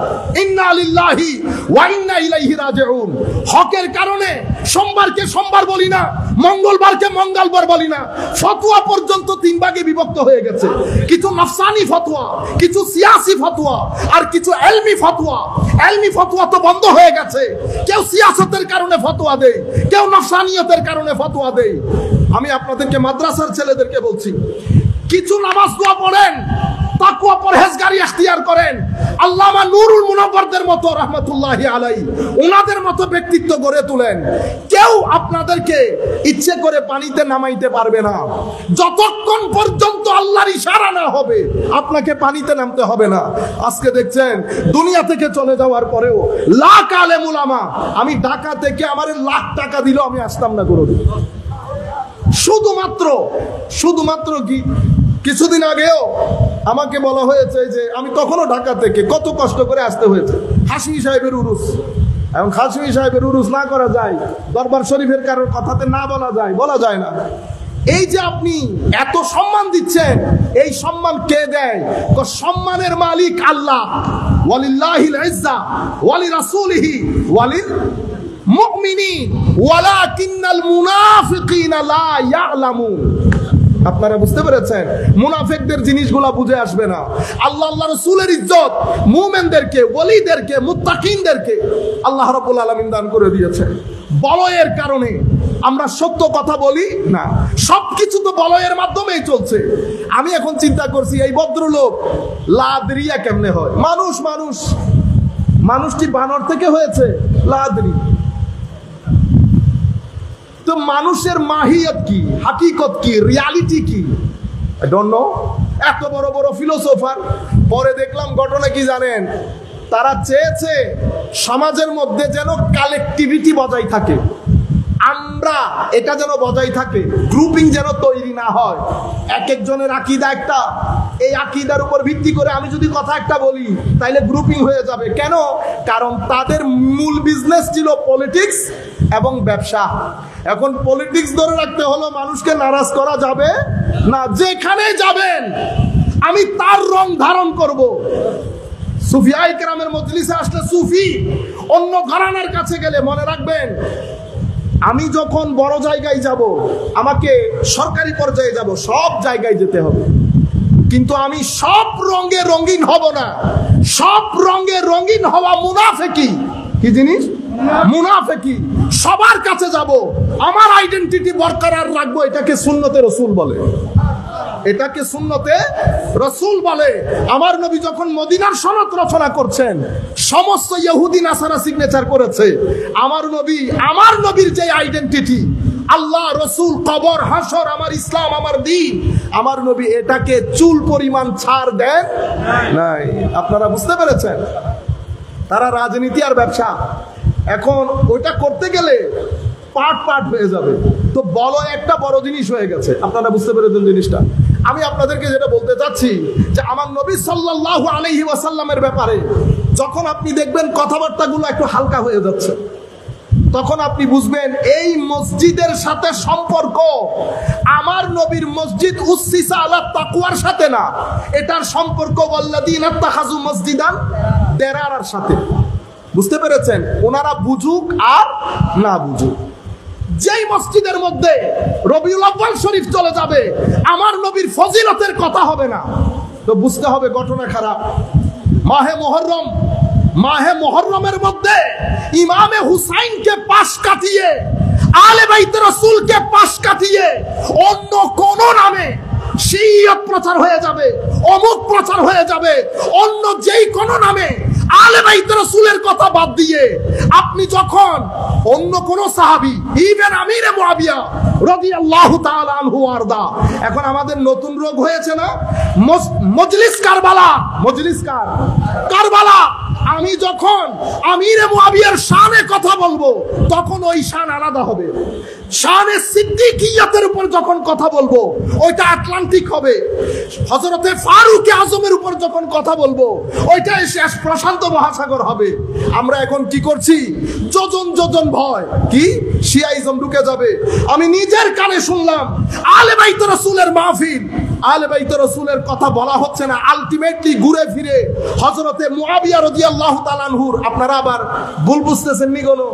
ইন্না লিল্লাহি ওয়া ইন্না ইলাইহি রাজিউন। হকের কারণে সোমবারকে সোমবার বলি না, মঙ্গলবারকে মঙ্গলবার বলি না। ফতোয়া পর্যন্ত তিন ভাগে বিভক্ত হয়ে গেছে। কিছু নফসানি ফতোয়া, কিছু সিয়াসি ফতোয়া, আর কিছু এলমি ফতোয়া। এলমি ফতোয়া তো বন্ধ হয়ে গেছে। কেউ সিয়াসতের কারণে ফতোয়া দেয়, কেউ নফসানিয়তের কারণে ফতোয়া দেয়। আমি আপনাদেরকে মাদ্রাসার ছেলেদেরকে বলছি, কিছু নামাজ দোয়া পড়েন, তাকওয়া পরহেজগারি ইখতিয়ার করেন। আল্লামা নুরুল মুনাওয়ারদের মতো রাহমাতুল্লাহি আলাইহি ওনাদের মতো ব্যক্তিত্ব গড়ে তুলেন। কেউ আপনাদেরকে ইচ্ছে করে পানিতে নামাইতে পারবে না। যতক্ষণ পর্যন্ত আল্লাহর ইশারা না হবে আপনাকে পানিতে নামতে হবে না। আজকে দেখছেন দুনিয়া থেকে চলে যাওয়ার পরেও লাখ আলেম উলামা, আমি ঢাকা থেকে আমার লাখ টাকা দিলেও আমি আসতাম না কোনোদিন। শুধুমাত্র কি কিছুদিন আগেও আমাকে বলা হয়েছে যে আমি তখনও ঢাকা থেকে কত কষ্ট করে আসতে হয়েছে হাশমি সাহেবের উরুস। এখন হাশমি সাহেবের উরুস না করা যায়, দরবার শরীফের কারোর কথাতে না বলা যায় না। এই যে আপনি এত সম্মান দিচ্ছেন, এই সম্মান কে দেয়? সম্মানের মালিক আল্লাহ। ওয়ালিল্লাহিল ইজ্জা ওয়ালি রাসূলিহি ওয়ালিল মুমিনিন ওয়ালাকিন্নাল মুনাফিকিনা লা ইয়ালামুন। আপনারা বুঝতে পেরেছেন? মুনাফিকদের জিনিসগুলো বুঝে আসবে না। আল্লাহ রাসূলের ইজ্জত মুমিনদেরকে, ওলিদেরকে, মুত্তাকিনদেরকে আল্লাহ রাব্বুল আলামিন দান করে দিয়েছেন। বলয়ের কারণে আমরা সত্য কথা বলি না, সবকিছু তো বলয়ের মাধ্যমেই চলছে। আমি এখন চিন্তা করছি এই ভদ্রলোক লাদরিয়া কেমনে হয়? মানুষটি বানর থেকে হয়েছে লাদরি। তো মানুষের মাহিয়ত কি, হাকিকত কি, রিয়ালিটি কি? I don't know. এত বড় বড় ফিলোসোফার, পরে দেখলাম ঘটনা কি জানেন? তারা চেয়েছে সমাজের মধ্যে যেন কালেকটিভিটি বজায় থাকে, আমরা এটা যেন বজায় থাকে, গ্রুপিং যেন তৈরি না হয়। এক একজনের আকীদা একটা, এই আকীদার উপর ভিত্তি করে আমি যদি কথা একটা বলি তাইলে গ্রুপিং হয়ে যাবে। কেন? কারণ তাদের মূল বিজনেস ছিল পলিটিক্স এবং ব্যবসা। এখন পলিটিক্স ধরে রাখতে হলো, মানুষকে নারাজ করা যাবে না। যেখানে যাবেন আমি তার রং ধারণ করব। সুফিয়ায়ে কেরামের মজলিসে আসলে সুফি, অন্য ঘরানার কাছে গেলে মনে রাখবেন, আমি যখন বড় জায়গায় যাব, আমাকে সরকারি পর্যায়ে যাব, সব জায়গায় যেতে হবে, কিন্তু আমি সব রঙে রঙিন হব না। সব রঙে রঙিন হওয়া মুনাফিকি। কি জিনিস? মুনাফিকি। সবার কাছে যাব, আমার আইডেন্টিটি বরকরার রাখবো। এটাকে সুন্নতে রাসূল বলে। এটাকে সুন্নতে রাসূল বলে। আমার নবী যখন মদিনার সনদ রচনা করছেন, সমস্ত ইহুদি নাসারা সিগনেচার করেছে। আমার নবীর যে আইডেন্টিটি, আল্লাহ, রাসূল, কবর, হাসর, আমার ইসলাম, আমার দ্বীন, আমার নবী এটাকে চুল পরিমাণ ছাড় দেন নাই। আপনারা বুঝতে পেরেছেন? তারা রাজনীতি আর ব্যবসা, এখন ওইটা করতে গেলে পার্ট হয়ে যাবে। তো বলো একটা বড় জিনিস হয়ে গেছে। আপনারা বুঝতে পেরেছেন জিনিসটা? আমি আপনাদেরকে যেটা বলতে চাচ্ছি যে আমার নবী সাল্লাল্লাহু আলাইহি ওয়াসাল্লামের ব্যাপারে যখন আপনি দেখবেন কথাবার্তাগুলো একটু হালকা হয়ে যাচ্ছে, তখন আপনি বুঝবেন এই মসজিদের সাথে সম্পর্ক আমার নবীর মসজিদ উসসিসা আলা তাকওয়ার সাথে না, এটার সম্পর্ক ওয়াল্লাযীনা ইত্তাখাযু মসজিদান দিরারার সাথে। বুঝতে পেরেছেন? ওনারা বুঝুক আর না বুঝুক, যেই মসজিদের মধ্যে রবিউল আউয়াল শরীফ চলে যাবে, আমার নবীর ফজিলতের কথা হবে না, তো বুঝতে হবে ঘটনা খারাপ। মাহে মুহররমের মধ্যে ইমামে হুসাইনকে পাশ কাটিয়ে, আলে বাইত রাসূলকে পাশ কাটিয়ে অন্য কোন নামে শিয়ত প্রচার হয়ে যাবে, অমুক প্রচার হয়ে যাবে, অন্য যেই কোন নামে আলে বাইত রাসূলের কথা বাদ দিয়ে আপনি যখন অন্য কোন সাহাবী, ইভেন আমিরে মুআবিয়া রাদিয়াল্লাহু তাআলা আনহু আরদা, এখন আমাদের নতুন রোগ হয়েছে না, মজলিস কারবালা। আমি যখন আমিরে মুআবিয়ার শানে কথা বলবো তখন ওই শান আলাদা হবে। শানে সিদ্দিকিয়াতের উপর যখন কথা বলবো ওইটা আটলান্টিক হবে। হযরতে ফারুক আজমের উপর যখন কথা বলবো ওইটা শেষ প্রশান্ত মহাসাগর হবে। আমরা এখন কি করছি? যোজন যোজন ভয়, কি শিয়াইজম ঢুকে যাবে। আমি নিজের কানে শুনলাম আলে বাইত রাসূলের মাহফিল, আলে বাইত রাসূলের কথা বলা হচ্ছে না, আলটিমেটলি ঘুরে ফিরে হযরতে মুআবিয়া রাদিয়াল্লাহু তাআলা আনহুর। আপনারা আবার ভুল বুঝতেছেন নি কোনো?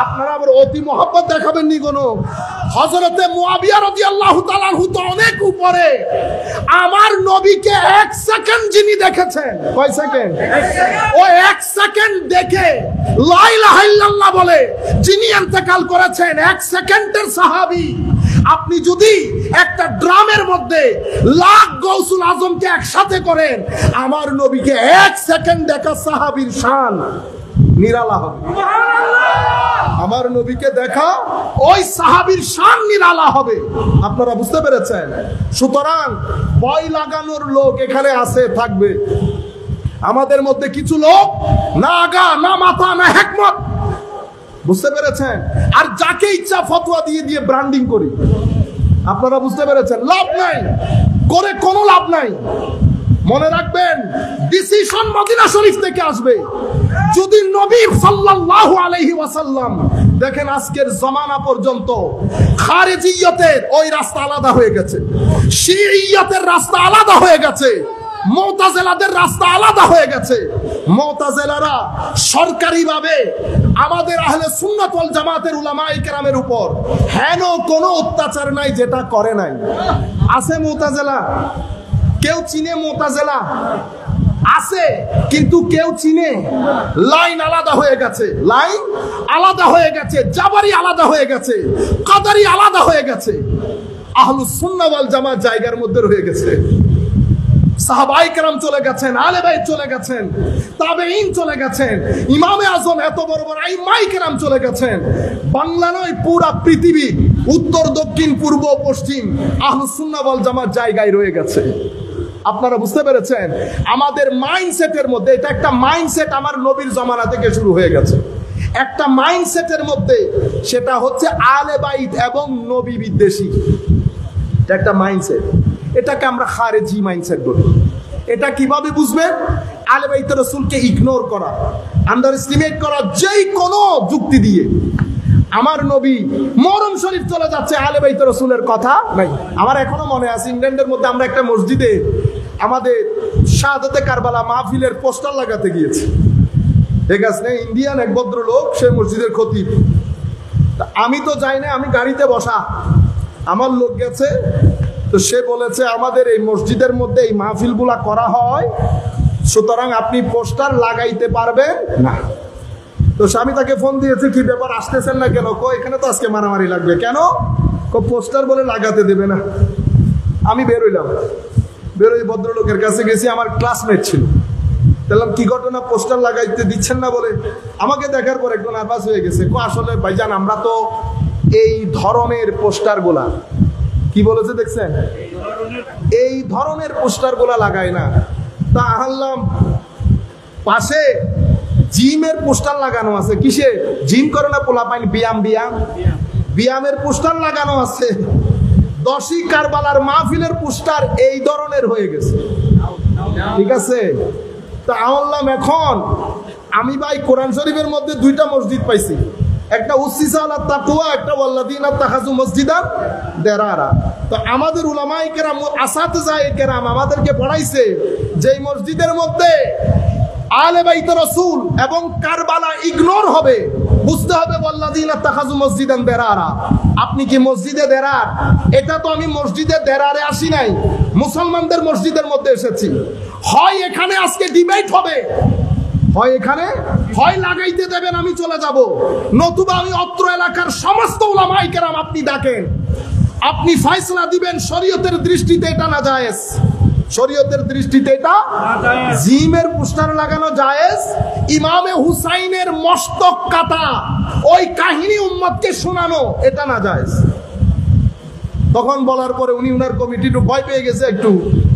আপনারা আবার অতি মহব্বত দেখাবেন নি কোনো? হযরতে মুআবিয়া রাদিয়াল্লাহু তাআলা আনহু তো অনেক উপরে। আমার নবীকে 1 সেকেন্ড যিনি দেখেছেন, কয় সেকেন্ড? ও 1 সেকেন্ড দেখে লা ইলাহা ইল্লাল্লাহ বলে যিনি ইন্তেকাল করেছেন, 1 সেকেন্ডের সাহাবী। আপনি যদি একটা ড্রামের মধ্যে লাখ গৌসুল আজমকে একসাথে করেন, আমার নবীকে 1 সেকেন্ড দেখা সাহাবীর শান নিরালা হবে। আমার নবীকে দেখা ওই সাহাবীর শান নিরালা হবে। আপনারা বুঝতে পেরেছেন? সুতরাং ভয় লাগানোর লোক এখানে আছে, থাকবে। আমাদের মধ্যে কিছু লোক না আগা না মাথা না হিকমত, বুঝতে পেরেছেন? আর যাকে ইচ্ছা ফতোয়া দিয়ে দিয়ে ব্র্যান্ডিং করি। আপনারা বুঝতে পেরেছেন? লাভ নাই, করে কোনো লাভ নাই। মনে রাখবেন, ডিসিশন মদিনা শরীফ থেকে আসবে। যদি নবী সাল্লাল্লাহু আলাইহি ওয়াসাল্লাম দেখেন, আজকের জামানা পর্যন্ত খারেজিয়তের ওই রাস্তা আলাদা হয়ে গেছে, শিইয়তের রাস্তা আলাদা হয়ে গেছে, মুতাজিলাদের রাস্তা আলাদা হয়ে গেছে। মুতাজিলারা সরকারিভাবে আমাদের আহলে সুন্নাত ওয়াল জামাতের উলামায়ে কেরামের উপর হেন কোনো অত্যাচার নাই যেটা করে নাই। আছে মুতাজিলা? কেউ চিনে মুতাজিলা? আছে, কিন্তু কেউ চিনে? লাইন আলাদা হয়ে গেছে, লাইন আলাদা হয়ে গেছে, জাবারি আলাদা হয়ে গেছে, কাদারি আলাদা হয়ে গেছে। আহলুস সুন্নাহ ওয়াল জামাত জায়গার মধ্যে রয়ে গেছে। সাহাবায়ে কেরাম চলে গেছেন, আলে বাইত চলে গেছেন, তাবেঈন চলে গেছেন, ইমামে আজম এত বড় বড় আইম্মায়ে কেরাম চলে গেছেন। বাংলা নয়, পুরা পৃথিবী, উত্তর দক্ষিণ পূর্ব পশ্চিম আহলুস সুন্নাহ ওয়াল জামাত জায়গায় রয়ে গেছে। আপনারা বুঝতে পেরেছেন? আমাদের মাইন্ডসেটের মধ্যে, এটা একটা মাইন্ডসেট আমার নবীর জামানা থেকে শুরু হয়ে গেছে। একটা মাইন্ডসেটের মধ্যে, সেটা হচ্ছে আলে বাইত এবং নবী বিদ্বেষী। এটা একটা মাইন্ডসেট, এটাকে আমরা খারেজি মাইন্ডসেট বলি। এটা কিভাবে বুঝবেন? আলে বাইত রাসূলকে ইগনোর করা, আন্ডার এস্টিমেট করা, যেই কোনো যুক্তি দিয়ে। আমার নবী মরম শরীফ চলে যাচ্ছে, আলে বাইত রাসূলের কথা নাই। আমার এখনো মনে আছে, ইংল্যান্ডের মধ্যে আমরা একটা মসজিদে আমাদের শাহাদাতে কারবালা মাহফিলের পোস্টার লাগাতে গিয়েছি। ঠিক আছে, ইন্ডিয়ান এক ভদ্রলোক, সে মসজিদের খতিব। আমি তো যাই না, আমি গাড়িতে বসা, আমার লোক গেছে। তো সে বলেছে, আমাদের এই মসজিদের মধ্যে এই মাহফিলগুলা করা হয়, সুতরাং আপনি পোস্টার লাগাইতে পারবেন না। তো আমি তাকে ফোন দিয়েছি, কি ব্যাপার, আসতেছেন না কেন? এখানে তো আজকে মারামারি লাগবে। কেন? পোস্টার বলে লাগাতে দেবে না। আমি বেরোইলাম, বেরোই ভদ্রলোকের কাছে গেছি, আমার ক্লাসমেট ছিল। বললাম, কি ঘটনা, পোস্টার লাগাইতে দিচ্ছেন না বলে? আমাকে দেখার পর একটু নার্ভাস হয়ে গেছে। আসলে ভাইজান, আমরা তো এই ধরনের পোস্টার গুলা, কি বলেছে দেখছেন, এই ধরনের পোস্টার গুলা লাগাই না। তা আনলাম, পাশে জিমের পোস্টার লাগানো আছে। কিসে? জিম করে না পোলা পাইন, ব্যায়াম ব্যায়াম ব্যায়ামের পোস্টার লাগানো আছে। 10ই কারবালার মাহফিলের পোস্টার এই ধরনের হয়ে গেছে। ঠিক আছে, তা আনলাম, এখন আমি ভাই কোরআন শরীফের মধ্যে 2টা মসজিদ পাইছি, একটা উসসিসা আলাত তাকওয়া, একটা ওয়াল্লাযিনা তাখাযু মসজিদান দিরারা। তো আমাদের উলামায়ে কেরাম, আসাতিজায়ে কেরাম আমাদেরকে পড়াইছে যে এই মসজিদের মধ্যে আলে বাইত রাসূল এবং কারবালা ইগনোর হবে, বুঝতে হবে ওয়াল্লাযিনা তাখাযু মসজিদান দিরারা। আপনি কি মসজিদে দেরার? এটা তো আমি মসজিদে দেরারে আসি নাই, মুসলমানদের মসজিদের মধ্যে এসেছি। হয় এখানে আজকে ডিবেট হবে, হয় এখানে হয় লাগাইতে দেবেন, আমি চলে যাব, নতুবা আমি অত্র এলাকার সমস্ত উলামায়ে কেরাম আপনি ডাকেন, আপনি ফয়সালা দিবেন শরীয়তের দৃষ্টিতে এটা না জায়েজ, শরীয়তের দৃষ্টিতে এটা জিমের পোস্টার লাগানো জায়েজ, ইমামে হুসাইনের মস্তক কাটা ওই কাহিনী উম্মতকে শোনানো এটা না জায়েজ। তখন বলার পরে উনি উনার কমিটি ভয় পেয়ে গেছে, একটু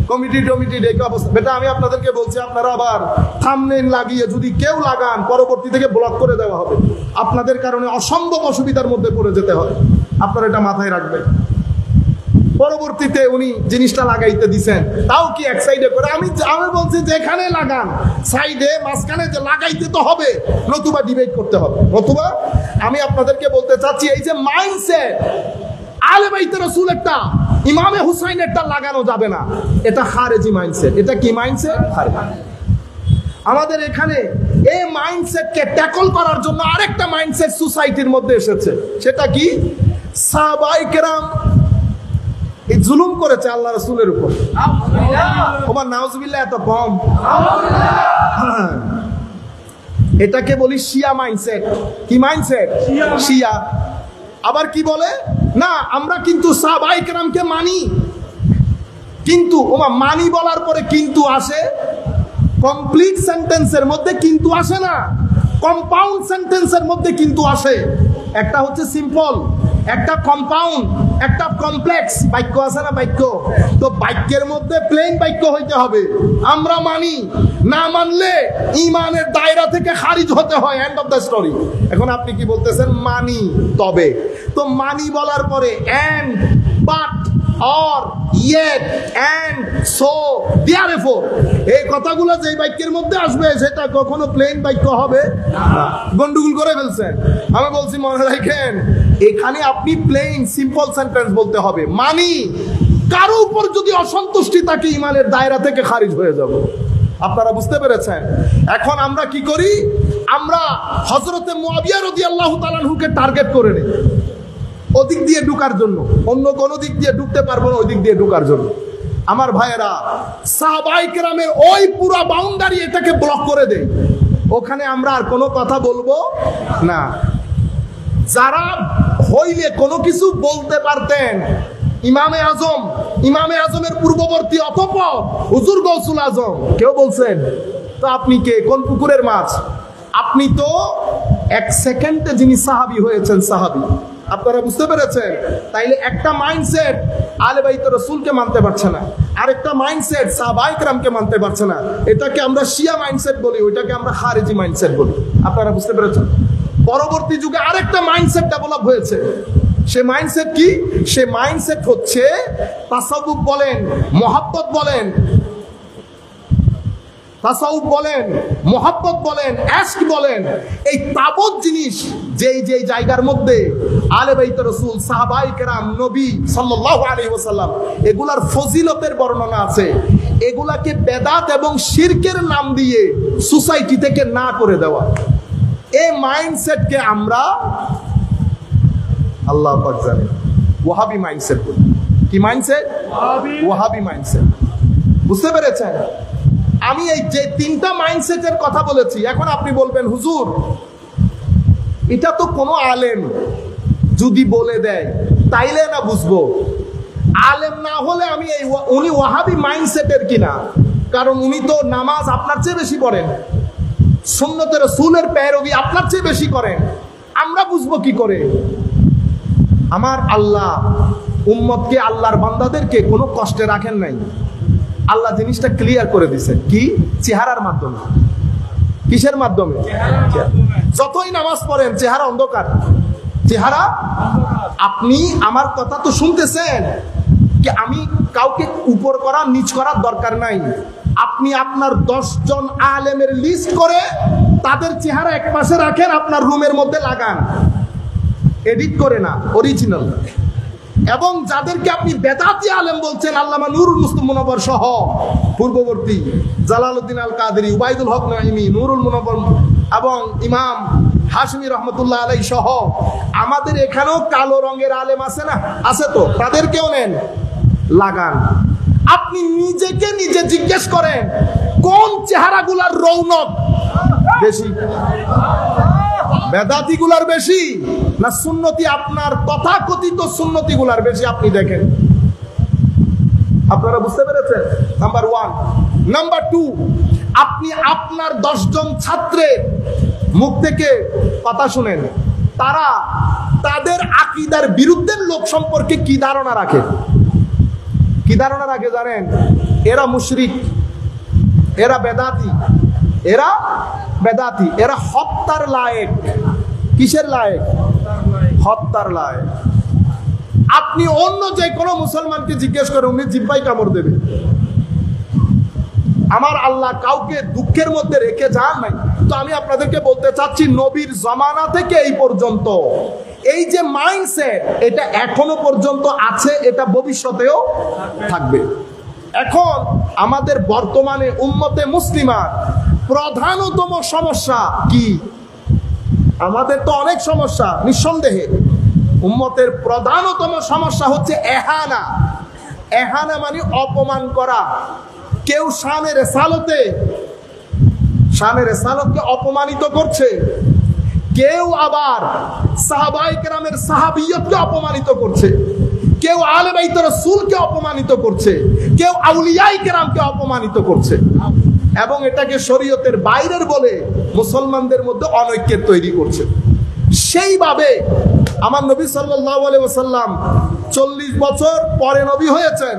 কমিটি ডেকে অবস্থা। বেটা, আমি আপনাদেরকে বলছি, আপনারা আবার থাম্বনেইল লাগিয়ে যদি কেউ লাগান, পরবর্তী থেকে ব্লক করে দেওয়া হবে। আপনাদের কারণে অসম্ভব অসুবিধার মধ্যে পড়ে যেতে হয়। আপনারা এটা মাথায় রাখবেন। পরবর্তীতে উনি জিনিসটা লাগাইতে দিছেন, তাও কি এক সাইডে করে। আমি বলছি যেখানে লাগান, সাইডে মাঝখানে যে লাগাইতে তো হবে, নতুবা ডিবেট করতে হবে। নতুবা আমি আপনাদেরকে বলতে চাচ্ছি, এই যে মাইন্ডসেট আলে বাইতে রাসূলেরটা, ইমামে হুসাইনেরটা লাগানো যাবে না, এটা খারেজি মাইন্ডসেট। এটা কি মাইন্ডসেট? খারেজি। আমাদের এখানে এই মাইন্ডসেটকে ট্যাকল করার জন্য আরেকটা মাইন্ডসেট সোসাইটির মধ্যে এসেছে। সেটা কি? সাহাবায়ে কেরাম এই জুলুম করেছে আল্লাহ রাসূলের উপর। ওমর নাউজুবিল্লাহ এত কম। এটাকে বলি শিয়া মাইন্ডসেট। কি মাইন্ডসেট? শিয়া। আবার কি বলে না, আমরা কিন্তু সাহাবায়ে কেরামকে মানি, কিন্তু ওমা মানি বলার পরে কিন্তু আসে, কমপ্লিট সেন্টেন্সের মধ্যে কিন্তু আসে না, কম্পাউন্ড সেন্টেন্সের মধ্যে কিন্তু আসে। একটা হচ্ছে সিম্পল, একটা কম্পাউন্ড, একটা কমপ্লেক্স বাক্য আছে না বাক্য। তো বাক্যের মধ্যে প্লেন বাক্য হইতে হবে। আমরা মানি, না মানলে ঈমানের দায়রা থেকে খারিজ হতে হয়। End of the story. এখন আপনি কি বলতেছেন? মানি তবে। তো মানি বলার পরে and, but, or, yet, and, so, therefore, এই কথাগুলো যে বাক্যের মধ্যে আসবে সেটা কখনো প্লেন বাক্য হবে না। গন্ডগোল করে ফেলছেন। আমি বলছি মনে রাখেন, এখানে আপনি প্লেন সিম্পল সেন্টেন্স বলতে হবে। মানি, কারো উপর যদি অসন্তুষ্টি থাকে ঈমানের দায়রা থেকে খারিজ হয়ে যাব। আপনারা বুঝতে পেরেছেন? এখন আমরা কি করি? আমরা হযরতে মুআবিয়া রাদিয়াল্লাহু তাআলা আনহুকে টার্গেট করে নেই ওদিক দিয়ে ঢুকার জন্য, অন্য কোন দিক দিয়ে ঢুকতে পারবো না, ওই দিক দিয়ে ঢুকার জন্য। আমার ভাইয়েরা, সাহাবায়ে কেরামের ওই পুরো বাউন্ডারি এটাকে ব্লক করে দেয়। ওখানে আমরা আর কোনো কথা বলবো না। যারা হইলে কোনো কিছু বলতে পারতেন, ইমামে আজম, ইমামে আজমের পূর্ববর্তী অতঃপর হুজুর গৌসুল আজম, কেউ বলছেন তো আপনি কে? কোন পুকুরের মাছ? আপনি তো এক সেকেন্ডে যিনি সাহাবী হয়েছেন, সাহাবী। আপনারা বুঝতে পেরেছেন? তাইলে একটা মাইন্ডসেট আলে বাইতে রাসূলকে মানতে পারছে না, আরেকটা মাইন্ডসেট সাহাবায়ে কেরামকে মানতে পারছে না। এটাকে আমরা শিয়া মাইন্ডসেট বলি, ওইটাকে আমরা খারেজি মাইন্ডসেট বলি। আপনারা বুঝতে পেরেছেন? পরবর্তী যুগে আরেকটা মাইন্ডসেট ডেভেলপ হয়েছে। সে মাইন্ডসেট কি? সে মাইন্ডসেট হচ্ছে তাসাউফ বলেন, মুহাব্বত বলেন, তাসাউফ বলেন, মুহাব্বত বলেন, ইশক বলেন, এই তাবৎ জিনিস যেই যেই জায়গার মধ্যে আলে বাইত রাসূল, সাহাবায়ে কেরাম, নবী সাল্লাল্লাহু আলাইহি ওয়াসাল্লাম এগুলার ফজিলতের বর্ণনা আছে, এগুলাকে বেদাত এবং শিরকের নাম দিয়ে সোসাইটি থেকে না করে দেওয়া। এই মাইন্ডসেটকে আমরা আল্লাহ পাক জানে ওয়াহাবি মাইন্ডসেট বলি। কি মাইন্ডসেট? ওয়াহাবি মাইন্ডসেট। বুঝতে পেরেছেন? আমি এই যে তিনটা মাইন্ডসেটের কথা বলেছি, এখন আপনি বলবেন হুজুর এটা তো কোনো আলেম যদি বলে দেয় তাইলে না বুঝবো। আলেম না হলে আমি এই উনি ওয়াহাবি মাইন্ডসেটের কিনা, কারণ উনি তো নামাজ আপনার চেয়ে বেশি পড়েন, সুন্নতে রাসূলের পেরোবি আপনার চেয়ে বেশি করেন, আমরা বুঝবো কি করে? আমার আল্লাহ উম্মতকে, আল্লাহর বান্দাদেরকে কোনো কষ্টে রাখেন নাই। আল্লাহ জিনিসটা ক্লিয়ার করে দিছে। কি? চেহারার মাধ্যমে। কিসের মাধ্যমে? যতই নামাজ পড়েন চেহারা অন্ধকার, চেহারা। আপনি আমার কথা তো শুনতেছেন কি? আমি কাউকে উপর করা নিচ করার দরকার নাই। আপনি আপনার 10 জন আলেমের লিস্ট করে তাদের চেহারা এক পাশে রাখেন, আপনার রুমের মধ্যে লাগান, এডিট করে না, অরিজিনাল। এবং যাদেরকে আপনি বেদাতি আলেম বলছেন, আল্লামা নুরুল মুসলিম মুনব্বর সহ পূর্ববর্তী জালালউদ্দিন আল কাদেরী, উবাইদুল হক নাঈমি, নুরুল মুনব্বর এবং ইমাম হাশমি রহমতুল্লাহ আলাইহি সহ আমাদের এখানেও কালো রঙের আলেম আছে না? আছে তো, তাদেরকেও নেন, লাগান। আপনি নিজেকে নিজে জিজ্ঞেস করেন কোন চেহারাগুলার রৌনক বেশি? বেদাতি গুলার বেশি না সুন্নতি, আপনার তথাকথিত সুন্নতি গুলার বেশি? আপনি দেখেন। আপনারা বুঝতে পেরেছেন? নাম্বার 1। নাম্বার 2, আপনি আপনার 10 জন ছাত্রের মুখ থেকে কথা শুনেন, তারা তাদের আকীদার বিরুদ্ধের লোক সম্পর্কে কি ধারণা রাখে? কি ধারণা রাখে জানেন? এরা মুশরিক, এরা বেদাতি, এরা বেদাতি, এরা হত্যার লায়েক। কিসের লায়েক? হত্যার লায়েক। আপনি অন্য যে কোনো মুসলমানকে জিজ্ঞেস করেন, উনি জিহ্বায় কামড় দেবে। আমার আল্লাহ কাউকে দুঃখের মধ্যে রেখে যান নাই। তো আমি আপনাদেরকে বলতে চাচ্ছি, নবীর জমানা থেকে এই পর্যন্ত এই যে মাইন্ডসেট, এটা এখনো পর্যন্ত আছে, এটা ভবিষ্যতেও থাকবে। এখন আমাদের বর্তমানে উম্মতে মুসলিমার প্রধানতম সমস্যা কি? আমাদের তো অনেক সমস্যা, নিঃসন্দেহে। উম্মতের প্রধানতম সমস্যা হচ্ছে এহানা। এহানা মানে অপমান করা। কেউ শানে রেসালতকে অপমানিত করছে, কেউ আবার সাহাবায়ে কেরামের সাহাবিয়তকে অপমানিত করছে, কেউ আহলে বাইত রাসূলকে অপমানিত করছে, কেউ আউলিয়ায়ে কেরামকে অপমানিত করছে, এবং এটাকে শরীয়তের বাইরের বলে মুসলমানদের মধ্যে অনৈক্য তৈরি করছে। সেইভাবে আমার নবী সাল্লাল্লাহু আলাইহি ওয়াসাল্লাম 40 বছর পরে নবী হয়েছেন,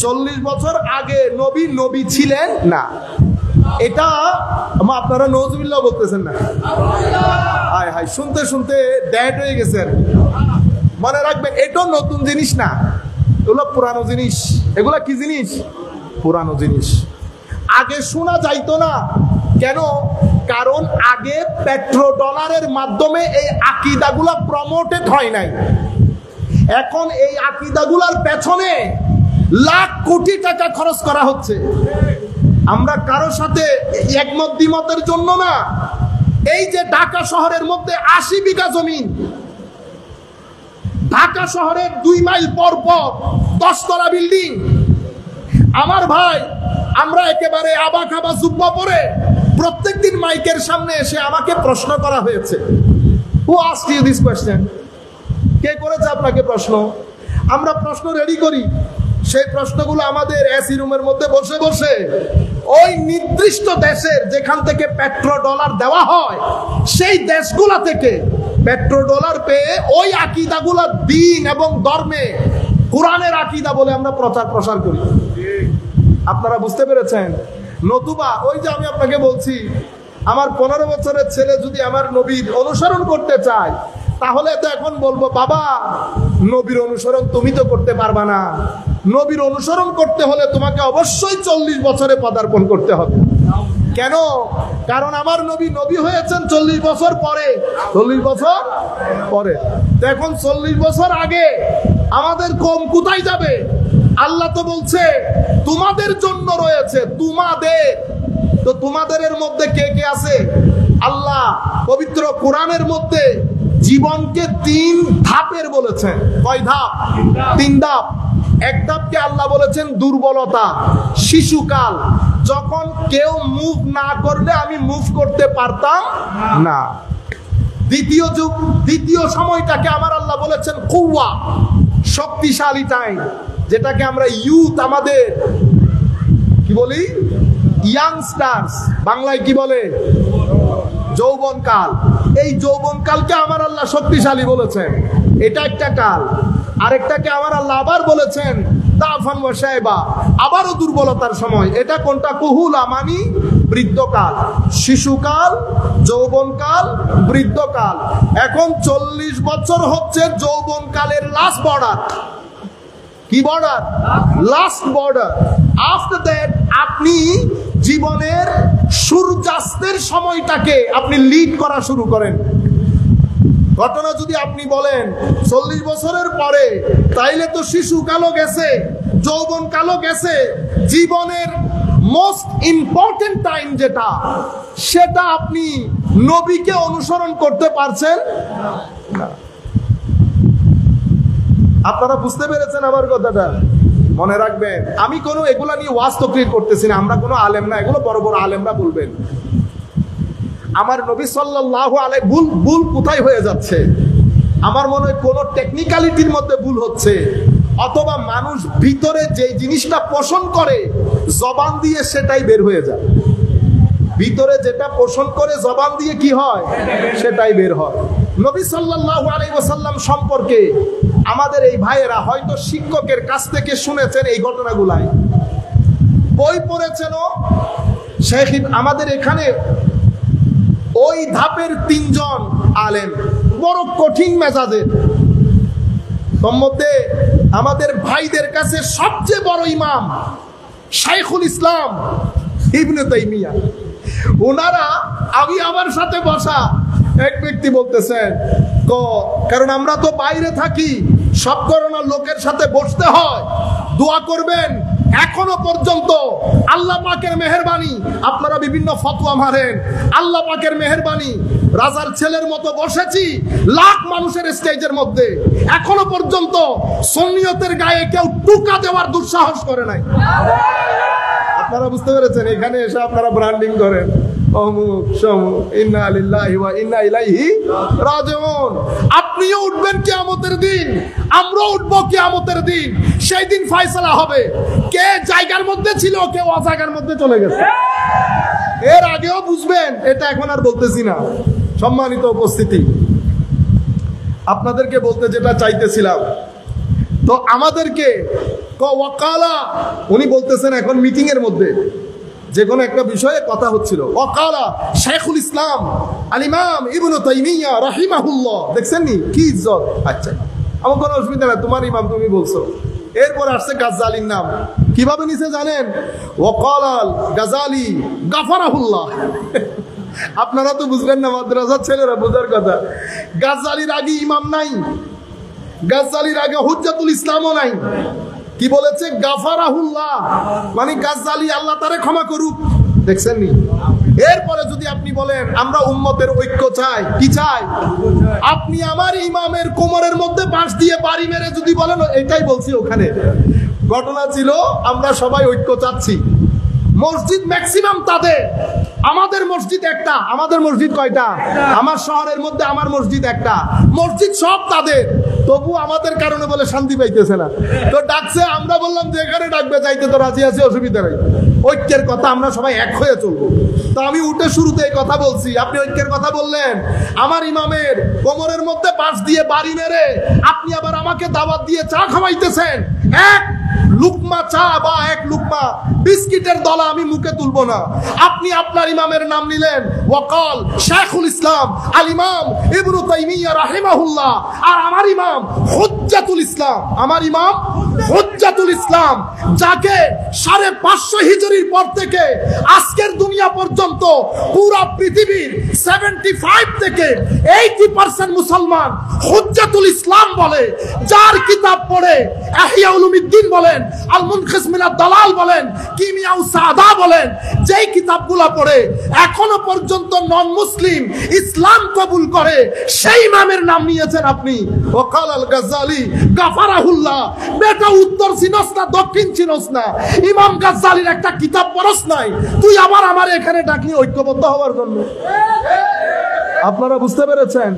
40 বছর আগে নবী ছিলেন না। এটা আপনারা নওজুবিল্লাহ বলতেছেন না? হায় হায়, শুনতে শুনতে ড্যাড হয়ে গেছেন। মনে রাখবেন, এটা নতুন জিনিস না, এগুলো পুরানো জিনিস। এগুলা কি জিনিস? পুরানো জিনিস। আগে শোনা যাইতো না। কেন? কারণ আগে পেট্রো ডলারের মাধ্যমে এই আকীদাগুলা প্রমোটেড হয় নাই। এখন এই আকীদাগুলার পেছনে লাখ কোটি টাকা খরচ করা হচ্ছে। আমরা কারো সাথে একমত দ্বিমতের জন্য না। এই যে ঢাকা শহরের মধ্যে 80 বিঘা জমিন, ঢাকা শহরের 2 মাইল পর পর 10 তলা বিল্ডিং। আমার ভাই, আমরা একেবারে আবা খাবা জুব্বা পরে প্রত্যেকদিন মাইকের সামনে এসে আমাকে প্রশ্ন করা হয়েছে। হু আস্কড ইউ দিস কোয়েশ্চেন? কে করেছে আপনাকে প্রশ্ন? আমরা প্রশ্ন রেডি করি, সেই প্রশ্নগুলো আমাদের এসি রুমের মধ্যে বসে বসে ওই নির্দিষ্ট দেশের যেখান থেকে পেট্রো ডলার দেওয়া হয়, সেই দেশগুলা থেকে পেট্রো ডলার পেয়ে ওই আকীদাগুলা দ্বীন এবং ধর্মে কোরআনের আকীদা বলে আমরা প্রচার করি। আপনারা বুঝতে পেরেছেন? নতুবা ওই যে আমি আপনাকে বলছি, আমার 15 বছরের ছেলে যদি আমার নবীর অনুসরণ করতে চায়, তাহলে তো এখন বলবো, বাবা নবীর অনুসরণ তুমি তো করতে পারবা না। নবীর অনুসরণ করতে হলে তোমাকে অবশ্যই 40 বছরে পদার্পণ করতে হবে। কেন? কারণ আমার নবী হয়েছেন 40 বছর পরে। 40 বছর পরে। তো এখন 40 বছর আগে আমাদের কম কোথায় যাবে? আল্লাহ তো বলছে তোমাদের জন্য রয়েছে, তোমাদের। তো তোমাদের মধ্যে কে কে আছে? আল্লাহ পবিত্র কোরআনের মধ্যে জীবনকে 3 ধাপের বলেছেন। কয় ধাপ? 3 ধাপ। এক ধাপকে আল্লাহ বলেছেন দুর্বলতা, শিশুকাল, যখন কেউ মুভ না করলে আমি মুভ করতে পারতাম না। দ্বিতীয় সময়টাকে আমার আল্লাহ বলেছেন কুওয়া, শক্তিশালী টাইম, যেটাকে আমরা ইউথ, আমাদের কি বলি, ইয়াংস্টার্স, বাংলায় কি বলে, যৌবনকাল। এই যৌবনকালকে আমার আল্লাহ শক্তিশালী বলেছেন, এটা একটা কাল। আরেকটাকে আমার আল্লাহ আবার বলেছেন দাফান ওয়া শাইবা, আবারও দুর্বলতার সময়। এটা কোনটা? কুহুলা মানি বৃদ্ধকাল, শিশুকাল, যৌবনকাল, বৃদ্ধকাল। এখন 40 বছর হচ্ছে যৌবনকালের লাস্ট বর্ডার। কি border? Last border. After that আপনি জীবনের সূর্যাস্তের সময়টাকে আপনি লিড করা শুরু করেন। ঘটনা যদি আপনি বলেন 40 বছরের পরে, তাইলে তো শিশুকালও গেছে, যৌবনকালও গেছে, জীবনের মোস্ট ইম্পর্টেন্ট টাইম যেটা, সেটা আপনি নবীকে অনুসরণ করতে পারছেন না। আপনারা বুঝতে পেরেছেন আমার কথাটা? মনে রাখবেন, আমি কোনো এগুলা নিয়ে ওয়াজ তকরীর করতেছি না, আমরা কোনো আলেম না, এগুলো বড় বড় আলেমরা বলবেন। আমার নবী সাল্লাল্লাহু আলাইহি ভুল কোথায় হয়ে যাচ্ছে? আমার মনে হয় কোনো টেকনিক্যালিটির মধ্যে ভুল হচ্ছে, অথবা মানুষ ভিতরে যে জিনিসটা পোষণ করে জবান দিয়ে সেটাই বের হয়ে যায়। ভিতরে যেটা পোষণ করে জবান দিয়ে কি হয়? সেটাই বের হয়। নবী সাল্লাল্লাহু আলাইহি ওয়াসাল্লাম সম্পর্কে আমাদের এই ভাইয়েরা হয়তো শিক্ষকের কাছ থেকে শুনেছেন এই ঘটনাগুলাই, বই পড়েছেন। শেখ আমাদের এখানে ওই ধাপের 3 জন আলেম, বড় কঠিন মেজাজের, মধ্যে আমাদের ভাইদের কাছে সবচেয়ে বড় ইমাম শাইখুল ইসলাম ইবনে তাইমিয়া। ওনারা আমি আমার সাথে বসা এক ব্যক্তি বলতেছেন, কারণ আমরা তো বাইরে থাকি, সব করোনার লোকের সাথে বসতে হয়, দোয়া করবেন। এখনো পর্যন্ত আল্লাহ পাকের মেহেরবানি, আপনারা বিভিন্ন ফতোয়া মারেন, আল্লাহ পাকের মেহেরবানি, রাজার ছেলের মতো বসেছি লাখ মানুষের স্টেজের মধ্যে, এখনো পর্যন্ত সুন্নিয়তের গায়ে কেউ টুকা দেওয়ার দুঃসাহস করে নাই। আপনারা বুঝতে পেরেছেন? এখানে এসে আপনারা ব্র্যান্ডিং করেন, অমুক সমুক, ইন্না লিল্লাহি ওয়া ইন্না ইলাইহি রাজিউন। আপনিও উঠবেন কিয়ামতের দিন, আমরাও উঠবো কিয়ামতের দিন। সেই দিন ফয়সালা হবে কে জায়গার মধ্যে ছিল, কে অজায়গার মধ্যে চলে গেছে। এর আগেও বুঝবেন, এটা এখন আর বলতেছি না। সম্মানিত উপস্থিতি, আপনাদেরকে বলতে যেটা চাইতেছিলাম, তো আমাদেরকে ওয়াকালা, উনি বলতেছেন এখন মিটিং এর মধ্যে যে কোনো একটা বিষয়ে কথা হচ্ছিল, ওয়াকালা শাইখুল ইসলাম আল ইমাম ইবনে তাইমিয়া রাহিমাহুল্লাহ। দেখছেন নি কি ইজ্জত? আচ্ছা, আমার কোনো অসুবিধা না, তোমার ইমাম তুমি বলছো। এরপর আসছে গাজ্জালির নাম, কিভাবে নিছে জানেন? ওয়াকালাল গাজালি গাফারাহুল্লাহ। আপনারা তো বুঝবেন না, মাদ্রাসার ছেলেরা বোঝার কথা। গাজ্জালির আগে ইমাম নাই, গাজ্জালির আগে হুজ্জাতুল ইসলামও নাই। কি বলেছে? গাফারাহুল্লাহ, মানে গাজ্জালি আল্লাহ তারে ক্ষমা করুক। দেখছেন নি? এরপরে যদি আপনি বলেন আমরা উম্মতের ঐক্য চাই, কি চাই? আপনি আমার ইমামের কোমরের মধ্যে বাঁশ দিয়ে বাড়ি মেরে যদি বলেন, এটাই বলছি ওখানে ঘটনা ছিল, আমরা সবাই ঐক্য চাচ্ছি। মসজিদ ম্যাক্সিমাম তাদের, আমাদের মসজিদ একটা। আমাদের মসজিদ কয়টা? আমার শহরের মধ্যে আমার মসজিদ একটা। মসজিদ সব তাদের, তবু আমাদের কারণে বলে শান্তি পাইতেছে না। তো ডাকছে, আমরা বললাম যে এখানে ডাকবে, যাইতে তো রাজি আছে, অসুবিধা নেই। ঐক্যের কথা, আমরা সবাই এক হয়ে চলবো। তো আমি উঠে শুরুতে এই কথা বলছি, আপনি ঐক্যের কথা বললেন। আমার ইমামের কোমরের মধ্যে বাঁশ দিয়ে বাড়ি মেরে আপনি আবার আমাকে দাওয়াত দিয়ে চা খাওয়াইতেছেন। এক লুকমা চা বা এক লুকমা বিস্কিটের দলা আমি মুখে তুলবো না। আপনি আপনার ইমামের নাম নিলেন ওয়াকাল শাইখুল ইসলাম আল ইমাম ইবনে তাইমিয়া রাহিমাহুল্লাহ, আর আমার ইমাম হুজ্জাতুল ইসলাম, আমার ইমাম হুজ্জাতুল ইসলাম, যাকে 550 হিজরির পর থেকে আজকের দুনিয়া পর্যন্ত পুরো পৃথিবীর 75 থেকে 80% মুসলমান হুজ্জাতুল ইসলাম বলে। যার কিতাব পড়ে ইহয়া উলুমিদ্দিন বলেন, আল মুনখিস মিনাদ দালাল বলেন, কিমিয়া ও সাদা বলেন, যেই কিতাবগুলো পড়ে এখনো পর্যন্ত নন মুসলিম ইসলাম কবুল করে, সেই ইমামের নাম নিয়েছেন আপনি ওয়াকাল আল গাজ্জালি গাফারাহুল্লাহ। বেটা উত্তর চিনস না, দক্ষিণ চিনস না, ইমাম গাজ্জালির একটা কিতাব পড়স নাই, তুই আবার আমার এখানে ডাকলি ঐক্যবদ্ধ হওয়ার জন্য। আপনারা বুঝতে পেরেছেন?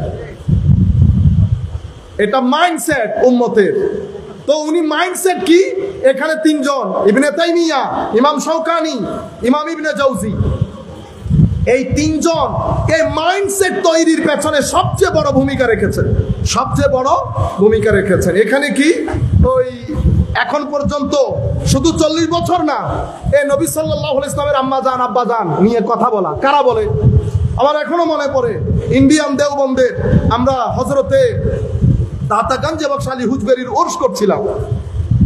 এটা মাইন্ডসেট উম্মতের। তো উনি মাইন্ডসেট কি? এখানে তিনজন, ইবনে তাইমিয়া, ইমাম শাওকানি, ইমাম ইবনে জাওজি, এই তিনজন এই মাইন্ডসেট তৈরির পেছনে সবচেয়ে বড় ভূমিকা রেখেছেন, সবচেয়ে বড় ভূমিকা রেখেছেন। এখানে কি ওই এখন পর্যন্ত শুধু 40 বছর না, এই নবী সাল্লাল্লাহু আলাইহি ওয়াসাল্লামের আম্মা জান আব্বা জান নিয়ে কথা বলা কারা বলে? আমার এখনো মনে পড়ে ইন্ডিয়ান দেওবন্দের আমরা হযরতে দাতাগঞ্জ বখশালী হুজবেরির উর্স করছিলাম।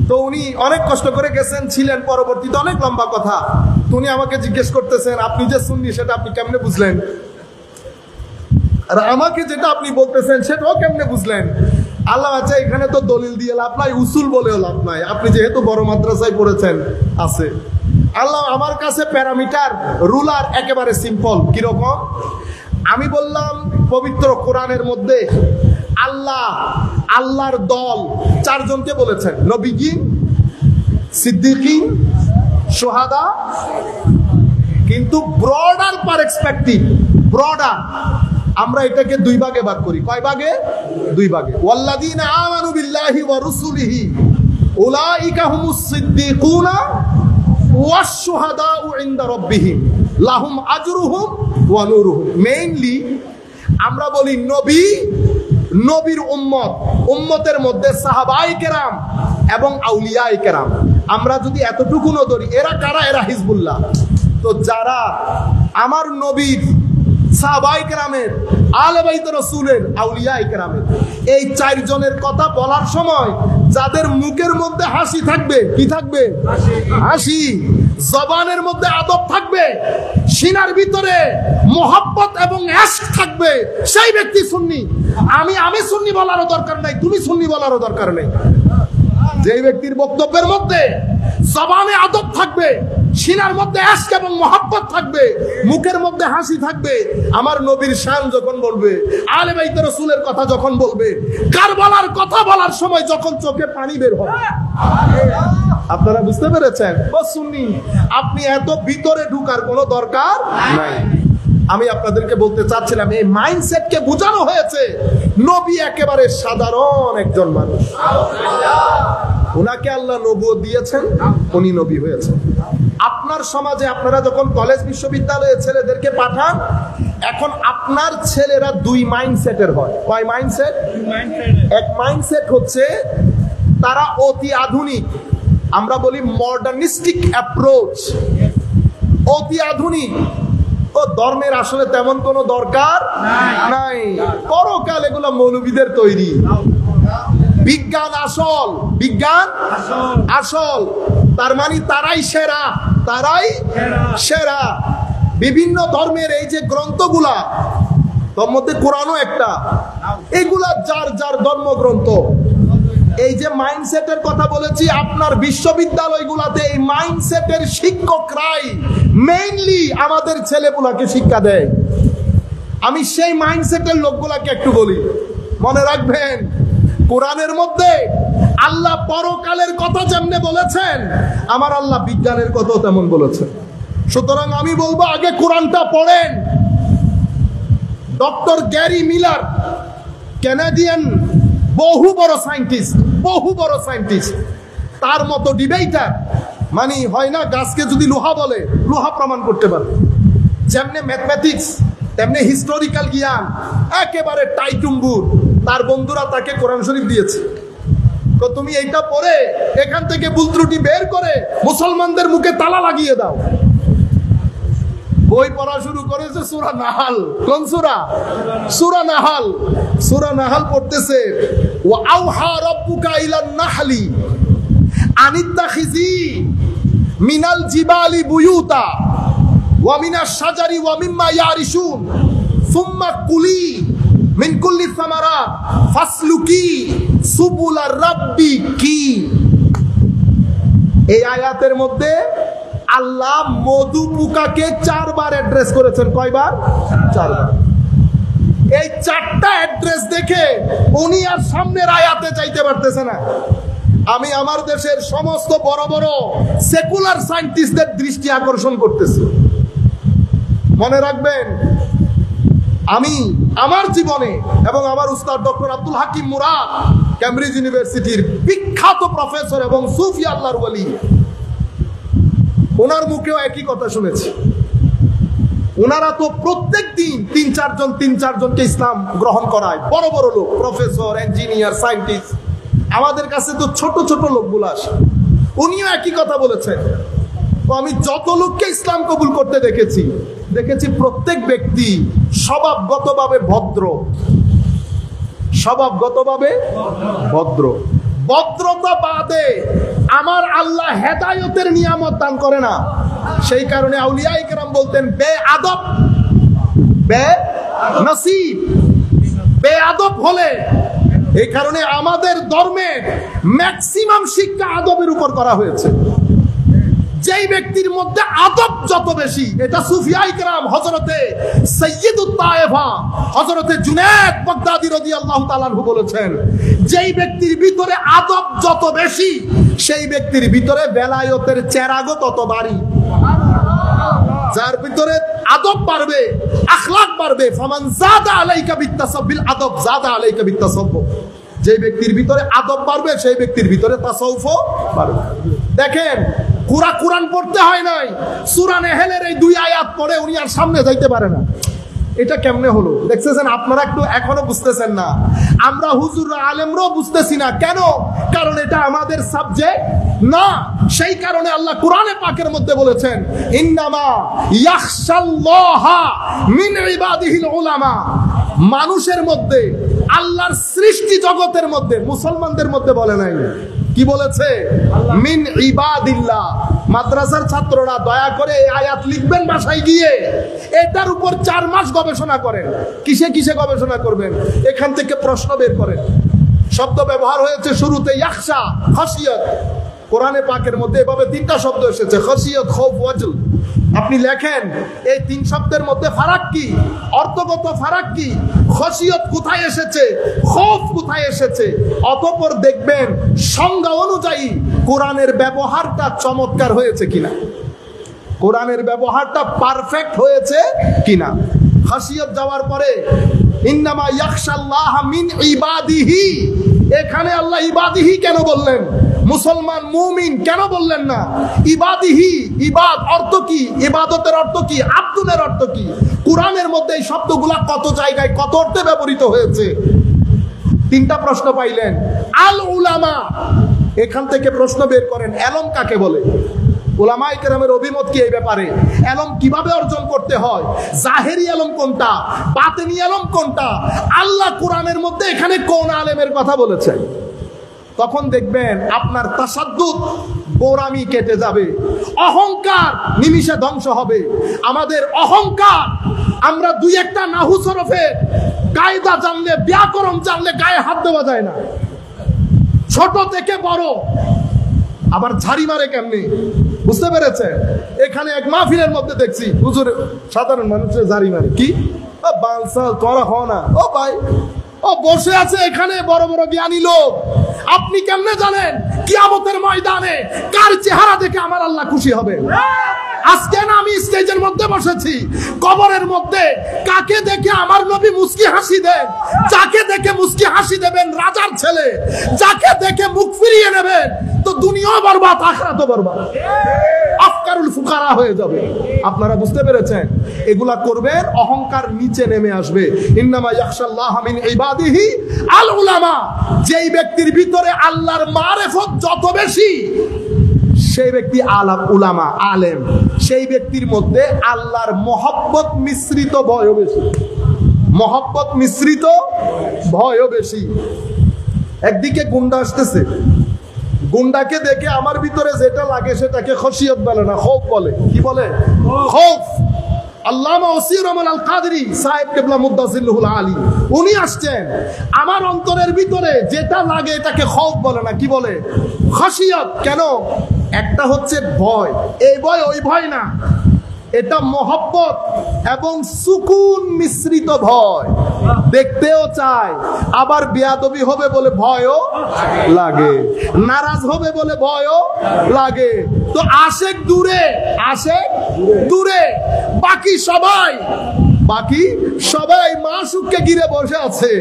তো উনি অনেক কষ্ট করে গেছেন, ছিলেন, পরবর্তীতে অনেক লম্বা কথা। তো উনি আমাকে জিজ্ঞেস করতেছেন, আপনি যে সুন্নি সেটা আপনি কেমনে বুঝলেন? আর আমাকে যেটা আপনি বলতেছেন সেটাও কেমনে বুঝলেন? আল্লাহ আছে, এখানে তো দলিল দিয়ে লাভ নাই, উসুল বলেও লাভ নাই। আপনি যেহেতু বড় মাদ্রাসায় পড়েছেন আছে, আল্লাহ আমার কাছে প্যারামিটার রুলার একেবারে সিম্পল। কিরকম? আমি বললাম পবিত্র কোরআনের মধ্যে আল্লাহর দল 4 জনকে বলেছেন, নবীগণ, সিদ্দিকিন, শুহাদা। কিন্তু ব্রডার পারস্পেক্টিভ, ব্রডার আমরা এটাকে 2 ভাগে ভাগ করি। কয় ভাগে? 2 ভাগে। ওয়াল্লাযীনা আমানু বিল্লাহি ওয়া রাসূলিহি উলাইকা হুমুস সিদ্দিকুনা ওয়াশ শুহাদাউ ইনদা রাব্বিহিম লাহুম আজরুহুম ওয়া নূরুহুম। মেইনলি আমরা বলি নবী, নবীর উম্মত, উম্মতের মধ্যে সাহাবায়ে কেরাম এবং আউলিয়ায়ে কেরাম। আমরা যদি এতটুকু ধরি, এরা কারা? এরা হিজবুল্লাহ। তো যারা আমার নবীর, সাহাবায়ে কেরামের, আহলে বাইত রাসূলের, আউলিয়ায়ে কেরামের, এই চারজনের কথা বলার সময় যাদের মুখের মধ্যে হাসি থাকবে, কি থাকবে? হাসি। জবানের মধ্যে আদব থাকবে, সিনার ভিতরে মোহাব্বত এবং ইশক থাকবে, সেই ব্যক্তি সুন্নি। আমি সুন্নি বলারও দরকার নাই, তুমি সুন্নি বলারও দরকার নেই। যে ব্যক্তির বক্তব্যের মধ্যে জবানে আদব থাকবে, সিনার মধ্যে ইশক এবং মোহাব্বত থাকবে, মুখের মধ্যে হাসি থাকবে, আমার নবীর শান যখন বলবে, আলে বাইত রাসূলের কথা যখন বলবে, কারবালার কথা বলার সময় যখন চোখে পানি বের হবে, আপনারা বুঝতে পেরেছেন? ও সুন্নি, আপনি এত ভিতরে ঢুকার কোনো দরকার নাই। আমি আপনাদেরকে বলতে চাচ্ছিলাম, এই মাইন্ডসেটকে বোঝানো হয়েছে নবী একেবারে সাধারণ একজন মানুষ, উনাকে আল্লাহ নবুয়ত দিয়েছেন, উনি নবী হয়েছেন। আপনার সমাজে আপনারা যখন কলেজ বিশ্ববিদ্যালয়ে ছেলেদেরকে পাঠান, এখন আপনার ছেলেরা দুই মাইন্ডসেটের হয়। কয় মাইন্ডসেট? এক মাইন্ডসেট হচ্ছে তারা অতি আধুনিক, আমরা বলি মডার্নিস্টিক অ্যাপ্রোচ, অতি আধুনিক। ও ধর্মের আসলে তেমন কোনো দরকার নাই, পরকাল এগুলো মৌলবীদের তৈরি। বিজ্ঞান আসল, বিজ্ঞান আসল, তার মানে তারাই সেরা, তারাই সেরা। বিভিন্ন ধর্মের এই যে গ্রন্থগুলা, তার মধ্যে কোরআনও একটা, এগুলা যার যার ধর্মগ্রন্থ। এই যে মাইন্ডসেটের কথা বলেছি, আপনার বিশ্ববিদ্যালয়গুলোতে এই মাইন্ডসেটের শিক্ষকরাই মেইনলি আমাদের ছেলেগুলাকে শিক্ষা দেয়। আমি সেই মাইন্ডসেটের লোকগুলাকে একটু বলি, মনে রাখবেন কোরআনের মধ্যে আল্লাহ পরকালের কথা যেমনে বলেছেন, আমার আল্লাহ বিজ্ঞানের কথাও তেমন বলেছেন। সুতরাং আমি বলবো আগে কোরআনটা পড়েন। ডক্টর গ্যারি মিলার, কানাডিয়ান বহু বড় সায়েন্টিস্ট, তার মতো ডিবেটার, মানে হয় না গাছকে যদি লোহা বলে, লোহা প্রমাণ করতে পারবে। যেমনে ম্যাথমেটিক্স তেমনি হিস্টোরিক্যাল জ্ঞান, একেবারে টাইটুম্বুর। তার বন্ধুরা তাকে কোরআন শরীফ দিয়েছে, তো তুমি এইটা পড়ে এখান থেকে ভুল ত্রুটি বের করে মুসলমানদের মুখে তালা লাগিয়ে দাও। বই পড়া শুরু করেছে সূরা নাহাল। কোন সূরা? সূরা নাহাল। সূরা নাহাল পড়তেছে, ওয়া আওহা রাব্বুকা ইলান নাহলি আনিত্তাখিজি মিনাল জিবালি বুয়ুতা ওয়া মিনাশ শাজারি ওয়া মিম্মা ইয়ারিশুন সুম্মা কুলি মিন কুল্লি সামারাত ফাসলুকি সুবুলা রাব্বিকি। এই আয়াতের মধ্যে আল্লাহ মধু পোকাকে 4 বার অ্যাড্রেস করেছেন। কয়বার? 4 বার। এই 4টা অ্যাড্রেস দেখে উনি আর সামনের আয়াতে চাইতে পারতেছে না। আমি আমার দেশের সমস্ত বড় বড় সেকুলার সায়েন্টিস্টদের দৃষ্টি আকর্ষণ করতেছি। মনে রাখবেন, আমি আমার জীবনে এবং আমার উস্তাদ ডক্টর আব্দুল হাকিম মুরাদ, ক্যামব্রিজ ইউনিভার্সিটির বিখ্যাত প্রফেসর এবং সুফি আল্লাহর ওয়ালি, ওনার মুখেও একই কথা শুনেছি। ওনারা তো প্রত্যেক দিন 3-4 জনকে ইসলাম গ্রহণ করায়, বড় বড় লোক, প্রফেসর, ইঞ্জিনিয়ার, সায়েন্টিস্ট। আমাদের কাছে তো ছোট ছোট লোকগুলো আসে। উনিও একই কথা বলেছেন। তো আমি যত লোককে ইসলাম কবুল করতে দেখেছি প্রত্যেক ব্যক্তি স্বভাবগতভাবে ভদ্র, স্বভাবগতভাবে ভদ্র। ভদ্রতা বাদে আমার আল্লাহ হেদায়েতের নিয়ামত দান করে না। সেই কারণে আউলিয়ায়ে কেরাম বলতেন, বেআদব বেনসিব, বেআদব হলে। এই কারণে আমাদের ধর্মে ম্যাক্সিমাম শিক্ষা আদবের উপর করা হয়েছে। যেই ব্যক্তির মধ্যে আদব যত বেশি, এটা সুফিয়ায়ে কেরাম হযরতে সাইয়্যিদুত তায়েফা হযরতে জুনায়েদ বাগদাদী রাদিয়াল্লাহু তাআলা আনহু বলেছেন, যেই ব্যক্তির ভিতরে আদব যত বেশি, সেই ব্যক্তির ভিতরে বেলায়েতের চেরাগও তত বাড়ি। যার ভিতরে আদব বাড়বে, আখলাক বাড়বে, ফামান যাদা আলাইকা বিত্তাসাব্বিল আদব যাদা আলাইকা বিত্তাসাব্বুহ। যে ব্যক্তির ভিতরে আদব বাড়বে, সেই ব্যক্তির ভিতরে তাসাউফও বাড়বে। দেখেন, কোরআন পড়তে হয় নাই, সূরা নাহলের এই 2 আয়াত পড়ে উনি আর সামনে যাইতে পারে না। এটা কেমনে হলো? দেখতেছেন আপনারা, একটু এখনো বুঝতেছেন না। আমরা হুজুররা আলেমরাও বুঝতেছি না। কেন? কারণ এটা আমাদের সাবজেক্ট না। সেই কারণে আল্লাহ কোরআনে পাকের মধ্যে বলেছেন, ইন্নামা ইয়াখশাল্লাহা মিন ইবাদিহিল উলামা। মানুষের মধ্যে আল্লাহর সৃষ্টি জগতের মধ্যে, মুসলমানদের মধ্যে বলে নাই। কি বলেছে? মিন ইবাদিল্লাহ। মাদ্রাসার ছাত্ররা দয়া করে এই আয়াত লিখবেন বাসায় গিয়ে, এটার উপর 4 মাস গবেষণা করেন। কিসে কিসে গবেষণা করবেন? এখান থেকে প্রশ্ন বের করেন। শব্দ ব্যবহার হয়েছে শুরুতে ইয়াখশা, খাশিয়াত। কোরআনে পাকের মধ্যে এভাবে 3টা শব্দ এসেছে, খাশিয়াত, খৌফ, ওয়াজল। আপনি লেখেন এই 3 শব্দের মধ্যে ফারাক কি, অর্থগত ফারাক কি, খাশিয়াত কোথায় এসেছে, খৌফ কোথায় এসেছে। অতঃপর দেখবেন সংজ্ঞা অনুযায়ী কোরআনের ব্যবহারটা চমৎকার হয়েছে কিনা, কোরআনের ব্যবহারটা পারফেক্ট হয়েছে কিনা। খাশিয়াত যাওয়ার পরে ইন্নামা ইয়াখশাল্লাহ মিন ইবাদিহি, এখানে আল্লাহ ইবাদিহি কেন বললেন? মুসলমান মুমিন কেন বললেন না? ইবাদিহি, ইবাদ অর্থ কি, ইবাদতের অর্থ কি, আব্দুলের অর্থ কি? কোরআনের মধ্যে এই শব্দগুলা কত জায়গায় কত অর্থে ব্যবহৃত হয়েছে? 3টা প্রশ্ন পাইলেন। আল উলামা, এখান থেকে প্রশ্ন বের করেন, এলম কাকে বলে? উলামায়ে কেরামের অভিমত কি এই ব্যাপারে? এলম কিভাবে অর্জন করতে হয়? জাহেরি এলম কোনটা, বাতিনি এলম কোনটা? আল্লাহ কোরআনের মধ্যে এখানে কোন আলেমের কথা বলেছেন? তখন দেখবেন আপনার তাসাদ্দুদ, গোরামি কেটে যাবে, অহংকার নিমিষে ধ্বংস হবে। আমাদের অহংকার, আমরা 2-1টা নাহু সরফের কায়দা জানলে, ব্যাকরণ জানলে গায়ে হাত দেওয়া যায় না। ছোট থেকে বড় আবার ঝাড়ি মারে কেমনি, বুঝতে পেরেছেন? এখানে এক মাহফিলের মধ্যে দেখছি হুজুর সাধারণ মানুষের ঝাড়ি মারে। কি বালসাল তোরা হও না, ও ভাই ও বসে আছে এখানে বড় বড় জ্ঞানী লোক। আপনি কেমনে জানেন কিয়ামতের ময়দানে কার চেহারা দেখে আমার আল্লাহ খুশি হবে? আজকে না আমি স্টেজের মধ্যে বসেছি, কবরের মধ্যে কাকে দেখে আমার নবী মুস্কি হাসি দেন? যাকে দেখে মুস্কি হাসি দেবেন রাজার ছেলে, যাকে দেখে মুখ ফিরিয়ে নেবেন তো দুনিয়া বরবাদ, আখিরাতও বরবাদ, আফকারুল ফুকারা হয়ে যাবে। আপনারা বুঝতে পেরেছেন? এগুলা করবেন, অহংকার নিচে নেমে আসবে। ইন্নামা ইয়াখশাল্লাহ মিন ইবাদিহি আল উলামা। যেই ব্যক্তির ভিতরে আল্লাহর মারিফত যত বেশি, সেই ব্যক্তি আলাম উলামা, আলেম। সেই ব্যক্তির মধ্যে আল্লাহর মহব্বত মিশ্রিত ভয়ও বেশি, মহব্বত মিশ্রিত ভয়ও বেশি। একদিকে গুন্ডা আসতেছে, গুন্ডাকে দেখে আমার ভিতরে যেটা লাগে সেটাকে খাশিয়াত বলে না, খৌফ বলে। কি বলে? খৌফ। আল্লামা ওসির রহমান আল কাদরি সাহেব কিবলা মুদ্দাসিল্লুহুল আলী, উনি আসছেন, আমার অন্তরের ভিতরে যেটা লাগে এটাকে খৌফ বলে না, কি বলে? খাশিয়াত। কেন? একটা হচ্ছে ভয়, এই ভয় ওই ভয় না, এটা মহব্বত এবং সুকুন মিশ্রিত ভয়। দেখতেও চায়, আবার বেয়াদবি হবে বলে ভয়ও লাগে, নারাজ হবে বলে ভয়ও লাগে। তো আশেক দূরে, আশেক দূরে, বাকি সবাই মাসুককে ঘিরে বসে আছে,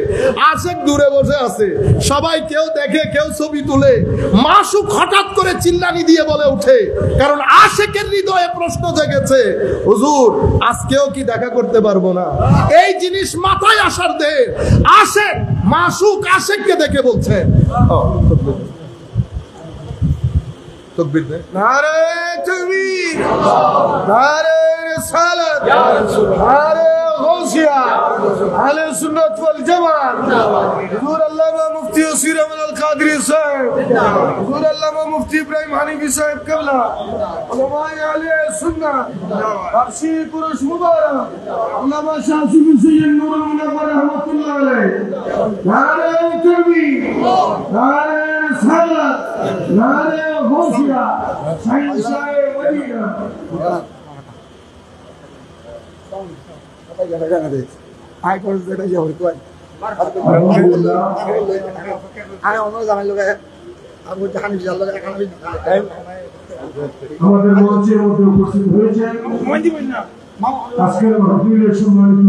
আশেক দূরে বসে আছে। সবাই কেউ দেখে, কেউ ছবি তুলে। মাসুক হঠাৎ করে চিল্লানি দিয়ে বলে উঠে, কারণ আশেকের হৃদয়ে প্রশ্ন জেগেছে, হুজুর আজকেও কি দেখা করতে পারবো না? এই জিনিস মাথায় আসার দে আশেক, মাসুক আশেককে দেখে বলছে, তাকবীর দে, নারে তাকবীর, নারে রিসালাত, নারে গৌসিয়া, আহলে সুন্নাত ওয়াল জামাত। হুজুর আল্লামা মুফতি ওসির রহমান আল কাদরি সাহেব, হুজুর আল্লামা মুফতি ইব্রাহিম হানিফি সাহেব কেবলা, উলামায়ে আহলে সুন্নাত, ফারসি কুরুশ মুবারক, আল্লামা শাহসুফি সৈয়দ নুরুল মুনাওয়ার রাহমাতুল্লাহ আলাইহি। নারে তাকবীর, নারে রিসালাত, নারে গৌসিয়া, সাইয়েদ সাহেব মদিনা। আই কোর্স যেটা যাবে কই আরে অন্য জামাই লোক আমি জানি জানলো এখন আমি আমাদের মঞ্চের মধ্যে উপস্থিত হয়েছেন আজকের মাহফিলের সম্মানিত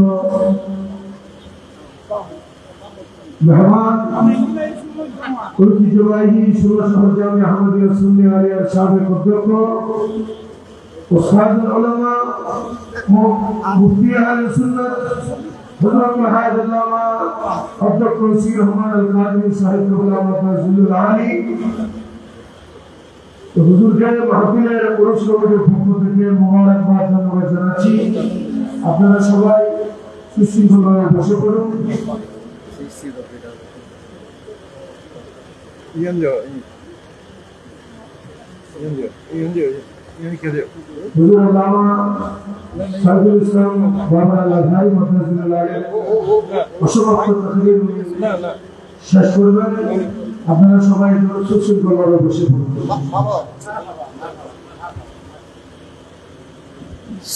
মেহমান, ঐতিহ্যবাহী সুরসহর জামে আহমদিয়া সুন্নি আলিয়ার সাবেক অধ্যক্ষ ওস্তাদুল উলামা মুফতি আহলে সুন্নাত হযরত হায়দুল্লামা অধ্যক্ষ ওসির রহমান আল কাদরি সাহেব উলামা ফাজলুল আলী। তো হুজুরকে মাহফিলের পুরুষ কমিটির পক্ষ থেকে মোবারকবাদ ধন্যবাদ জানাচ্ছি। আপনারা সবাই সুশৃঙ্খলভাবে বসে পড়ুন। হুজুর আল্লামা সাইদুল ইসলাম বাবা লাখাই মাদ্রাসাতুল্লাহ অসমাপ্ত তাকরীর শেষ করবেন। আপনারা সবাই সুশৃঙ্খলভাবে বসে পড়ুন।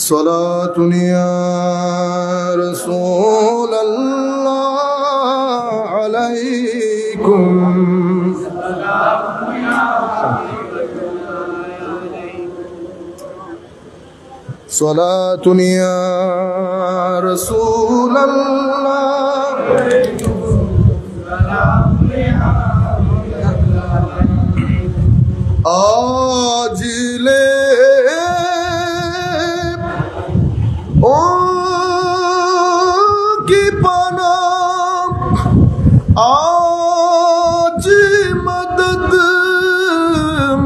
صلاة يا رسول الله عليكم صلاة يا رسول الله آج لے کی پناہ آج مدد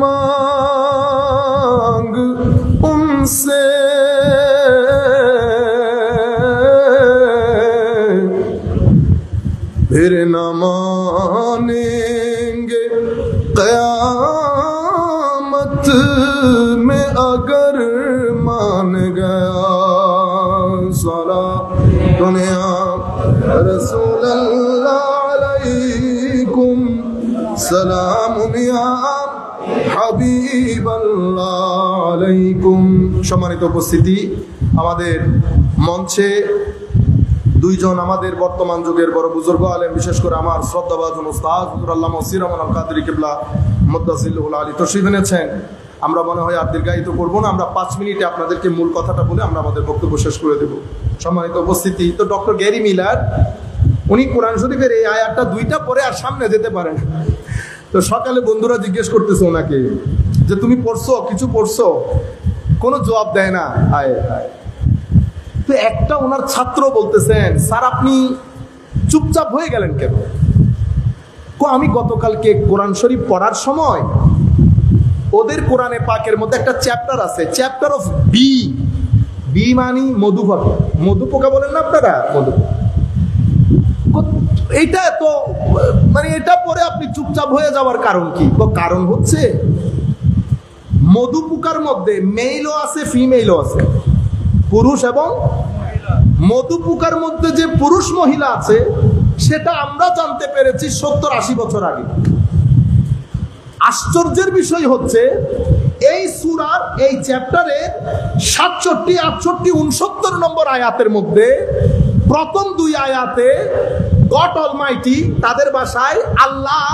مانگ ان سے پھر نہ مانیں گے قیامت میں اگر مان گیا دنیا رسول اللہ علیکم سلام یا হাবিব আল্লাহ আলাইকুম। সম্মানিত উপস্থিতি, আমাদের মঞ্চে দুইজন আমাদের বর্তমান যুগের বড় বুজুর্গ আলেম, বিশেষ করে আমার শ্রদ্ধাভাজন উস্তাদ হুজুর আল্লামা ওসির রহমান আল কাদরি কিবলা মুদ্দাসিল্লাহুল আলী তশরিফ এনেছেন। আমরা মনে হয় আর দীর্ঘায়িত করবো না, আমরা 5 মিনিটে আপনাদেরকে মূল কথাটা বলে আমরা আমাদের বক্তব্য শেষ করে দেব। সম্মানিত উপস্থিতি, তো ডক্টর গ্যারি মিলার উনি কোরআন শরীফের এই আয়াতটা 2টা পরে আর সামনে যেতে পারেন। তো সকালে বন্ধুরা জিজ্ঞেস করতেছে ওনাকে যে তুমি পড়ছো, কিছু পড়ছো, কোনো জবাব দেয় না। আয় তো একটা ওনার ছাত্র বলতেছেন, স্যার আপনি চুপচাপ হয়ে গেলেন কেন? আমি গতকালকে কোরআন শরীফ পড়ার সময় ওদের কোরআনে পাকের মধ্যে একটা চ্যাপ্টার আছে, চ্যাপ্টার অফ বি। বি মানে মধু পোকা, মধু পোকা বলেন না আপনারা, মধু। এইটা তো মানে এটা পরে আপনি চুপচাপ হয়ে যাওয়ার কারণ কি? কারণ হচ্ছে মধু পোকার মধ্যে মেইলও আছে, ফিমেইলও আছে, পুরুষ এবং মধু পোকার মধ্যে যে পুরুষ মহিলা আছে সেটা আমরা জানতে পেরেছি 70-80 বছর আগে। আশ্চর্যের বিষয় হচ্ছে এই সূরার এই চ্যাপ্টারে 67, 68, 69 নম্বর আয়াতের মধ্যে প্রথম 2 আয়াতে গড অলমাইটি তাদের ভাষায় আল্লাহ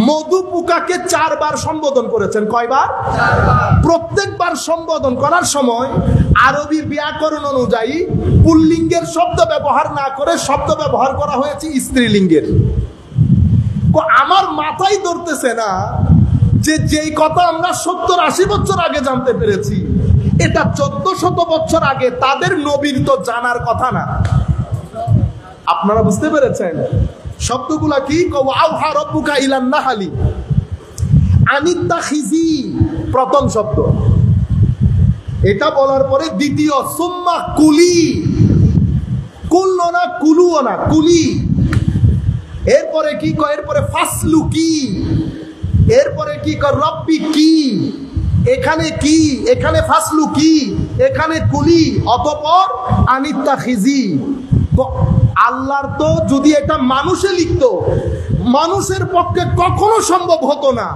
মধু পোকাকে 4 বার সম্বোধন করেছেন। কয়বার? 4 বার। প্রত্যেকবার সম্বোধন করার সময় আরবি ব্যাকরণ অনুযায়ী পুল্লিঙ্গের শব্দ ব্যবহার না করে শব্দ ব্যবহার করা হয়েছে স্ত্রীলিঙ্গের। আমার মাথায় ধরতেছে না যে যেই কথা আমরা 70-80 বছর আগে জানতে পেরেছি, এটা 1400 বছর আগে তাদের নবীর তো জানার কথা না। আপনারা বুঝতে পেরেছেন শব্দগুলা কি? ওয়াউহা রাব্বুকা ইলান নাহলি আনিত্তাখিজি প্রথম শব্দ, এটা বলার পরে দ্বিতীয় সুম্মা কুলি, কুলও না কুলুও না, কুলি। এরপরে কি কয়? এরপরে ফাসলু কি, এরপরে কি কয়? রব্বি কি, এখানে কি, এখানে ফাসলু কি, এখানে কুলি, অতঃপর আনিত্তাখিজি। আল্লাহর তো যদি এটা মানুষে লিখতো, মানুষের পক্ষে কখনো সম্ভব হতো না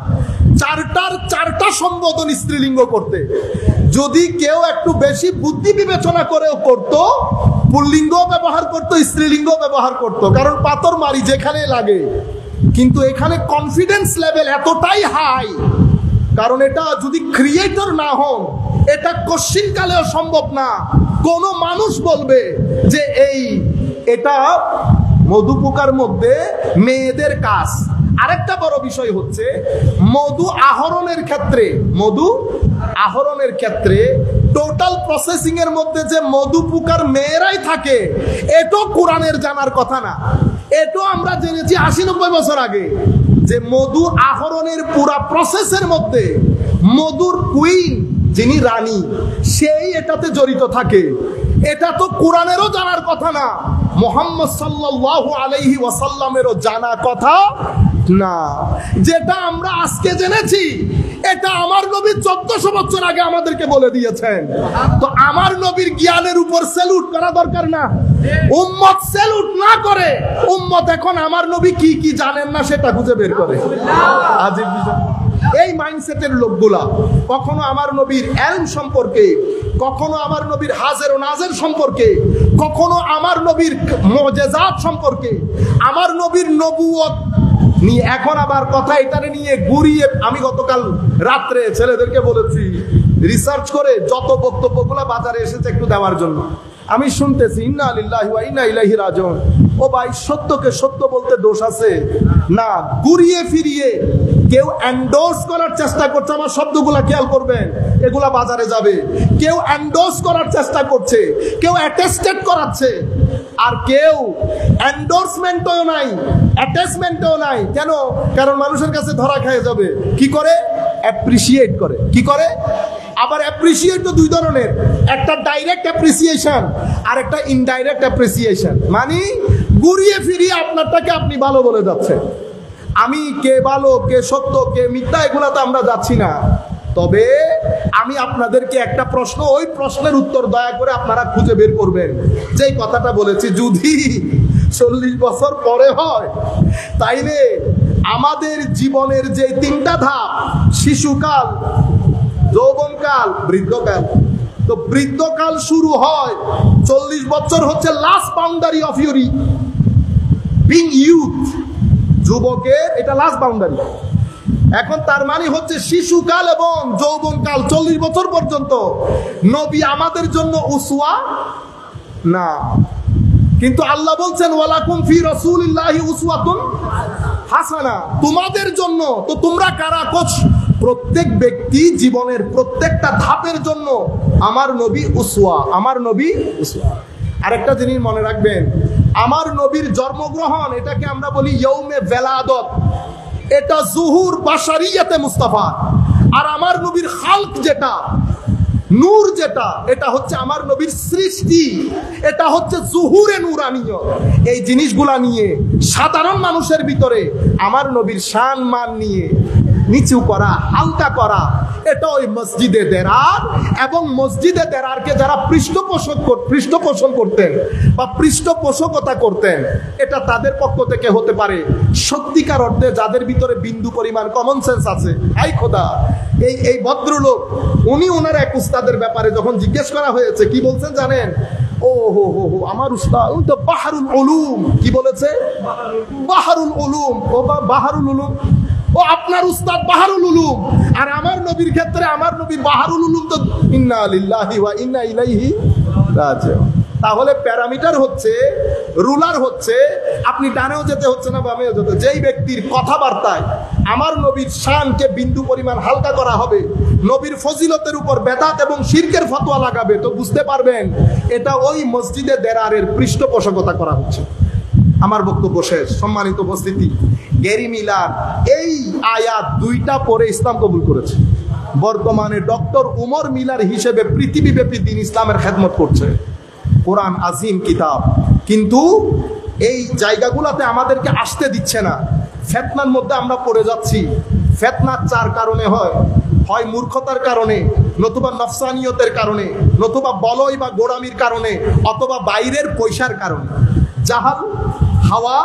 4টা সম্বোধন স্ত্রীলিঙ্গ করতে। যদি কেউ একটু বেশি বুদ্ধি বিবেচনা করেও করত, পুল্লিঙ্গ ব্যবহার করত, স্ত্রীলিঙ্গ ব্যবহার করত, কারণ পাথর মারি যেখানে লাগে। কিন্তু এখানে কনফিডেন্স লেভেল এতটাই হাই, কারণ এটা যদি ক্রিয়েটর না হন এটা কোশ্চিনকালেও সম্ভব না। কোন মানুষ বলবে যে এটা মধু পোকার মধ্যে মেয়েদের কাজ। আরেকটা বড় বিষয় হচ্ছে মধু আহরণের ক্ষেত্রে টোটাল প্রসেসিং এর মধ্যে যে মধু পোকার মেয়েরাই থাকে, এটা কোরআনের জানার কথা না। এটা আমরা জেনেছি 80-90 বছর আগে যে মধু আহরণের পুরা প্রসেসের মধ্যে মধুর কুইন যিনি রানী সেই এটাতে জড়িত থাকে। এটা তো কোরআনেরও জানার কথা না। মুহাম্মদ সাল্লাল্লাহু আলাইহি ওয়াসাল্লামেরও জানা কথা না। যেটা আমরা আজকে জেনেছি এটা আমার নবী 1400 বছর আগে আমাদেরকে বলে দিয়েছেন। তো আমার নবীর জ্ঞানের উপর স্যালুট করা দরকার না? উম্মত স্যালুট না করে উম্মত এখন আমার নবী কি কি জানেন না সেটা খুঁজে বের করে। আজিব বিষয়। এই মাইন্ডসেটের লোকগুলা কখনো আমার নবীর ইলম সম্পর্কে, কখনো আমার নবীর হাজের ও নাজের সম্পর্কে, কখনো আমার নবীর মুজিজাত সম্পর্কে, আমার নবীর নবুয়ত নিয়ে এখন আবার কথা এটারে নিয়ে ঘুরিয়ে, আমি গতকাল রাত্রে ছেলেদেরকে বলেছি রিসার্চ করে যত বক্তব্যগুলো বাজারে এসেছে একটু দেওয়ার জন্য। আমি শুনতেছি ইন্না লিল্লাহি ওয়া ইন্না ইলাইহি রাজিউন। ও ভাই, সত্যকে সত্য বলতে দোষ আছে না? ঘুরিয়ে ফিরিয়ে কেউ এন্ডোর্স করার চেষ্টা করছে, আমার শব্দগুলা খেয়াল করবেন, এগুলা বাজারে যাবে। কেউ এন্ডোর্স করার চেষ্টা করছে, কেউ অ্যাটেস্টেড করাচ্ছে, আর কেউ এন্ডোর্সমেন্টও নাই, অ্যাটাচমেন্টও নাই। কেন? কারণ মানুষের কাছে ধরা খেয়ে যাবে। কি করে? অ্যাপ্রিসিয়েট করে। কি করে? আবার অ্যাপ্রিসিয়েট তো দুই ধরনের, একটা ডাইরেক্ট অ্যাপ্রিসিয়েশন আর একটা ইনডাইরেক্ট অ্যাপ্রিসিয়েশন। মানে ঘুরিয়ে ফিরিয়ে আপনারটাকে আপনি ভালো বলে যাচ্ছেন। আমি কে ভালো কে সত্য কে মিথ্যা এগুলা তো আমরা যাচ্ছি না। তবে আমি আপনাদেরকে একটা প্রশ্ন, ওই প্রশ্নের উত্তর দয়া করে আপনারা খুঁজে বের করবেন। যেই কথাটা বলেছি যদি 40 বছর পরে হয়, তাইলে আমাদের জীবনের যে তিনটা ধাপ, শিশুকাল, যৌবনকাল, বৃদ্ধকাল, তো বৃদ্ধকাল শুরু হয় 40 বছর হচ্ছে last boundary of your being youth. যুবকের এটা লাস্ট বাউন্ডারি। এখন তার মানে হচ্ছে শিশুকাল এবং যৌবনকাল 40 বছর পর্যন্ত নবী আমাদের জন্য উসওয়া না। কিন্তু আল্লাহ বলছেন ওয়ালাকুম ফি রাসূলিল্লাহি উসওয়াতুন হাসানা, তোমাদের জন্য। তো তোমরা কারা? কোচ প্রত্যেক ব্যক্তি জীবনের প্রত্যেকটা ধাপের জন্য আমার নবী উসওয়া, আমার নবী উসওয়া। আরেকটা জিনিস মনে রাখবেন, আমার নবীর জন্মগ্রহণ এটাকে আমরা বলি ইয়ৌমে ভেলাদত, এটা জুহুর বাশারিয়াতে মুস্তাফা। আর আমার নবীর খালক যেটা, নূর যেটা, এটা হচ্ছে আমার নবীর সৃষ্টি, এটা হচ্ছে জুহুরে নূরানিয়। এই জিনিসগুলা নিয়ে সাধারণ মানুষের ভিতরে আমার নবীর শান মান নিয়ে নিচু করা, হালকা করা, এটা ওই মসজিদে দেরার এবং মসজিদে দেরারকে যারা পৃষ্ঠপোষণ করতেন বা পৃষ্ঠপোষকতা করতেন, এটা তাদের পক্ষ থেকে হতে পারে। সত্যিকার অর্থে যাদের ভিতরে বিন্দু পরিমাণ কমন সেন্স আছে, এই খোদা, এই ভদ্রলোক উনি ওনার এক উস্তাদের ব্যাপারে যখন জিজ্ঞেস করা হয়েছে, কি বলছেন জানেন? ও হো হো হো, আমার উস্তাদ তো বাহারুল উলুম। কি বলেছে? বাহারুল উলুম। ও বাহারুল উলুম, ও আপনার উস্তাদ বাহারুল উলুম। আর আমার নবীর ক্ষেত্রে আমার নবী বাহারুল উলুম তো ইন্না লিল্লাহি ওয়া ইন্না ইলাইহি রাজিউন। তাহলে প্যারামিটার হচ্ছে, রুলার হচ্ছে, আপনি ডানেও যেতে হচ্ছে না বামেও যেতে। যেই ব্যক্তির কথাবার্তায় আমার নবীর শানকে বিন্দু পরিমাণ হালকা করা হবে, নবীর ফজিলতের উপর বেদাত এবং শিরকের ফতোয়া লাগাবে, তো বুঝতে পারবেন এটা ওই মসজিদে দেরারের পৃষ্ঠপোষকতা করা হচ্ছে। আমার বক্তব্য শেষ। সম্মানিত উপস্থিতি, গ্যারি মিলার এই আয়াত দুইটা পরে ইসলাম কবুল করেছে। বর্তমানে ডক্টর উমর মিলার হিসেবে পৃথিবীব্যাপী দিন ইসলামের খেদমত করছে। কোরআন আজিম কিতাব, কিন্তু এই জায়গাগুলোতে আমাদেরকে আসতে দিচ্ছে না। ফেতনার মধ্যে আমরা পড়ে যাচ্ছি। ফেতনা চার কারণে হয়, হয় মূর্খতার কারণে, নতুবা নফসানিয়তের কারণে, নতুবা বলয় বা গোড়ামির কারণে, অথবা বাইরের পয়সার কারণে। জাহাল, হাওয়া,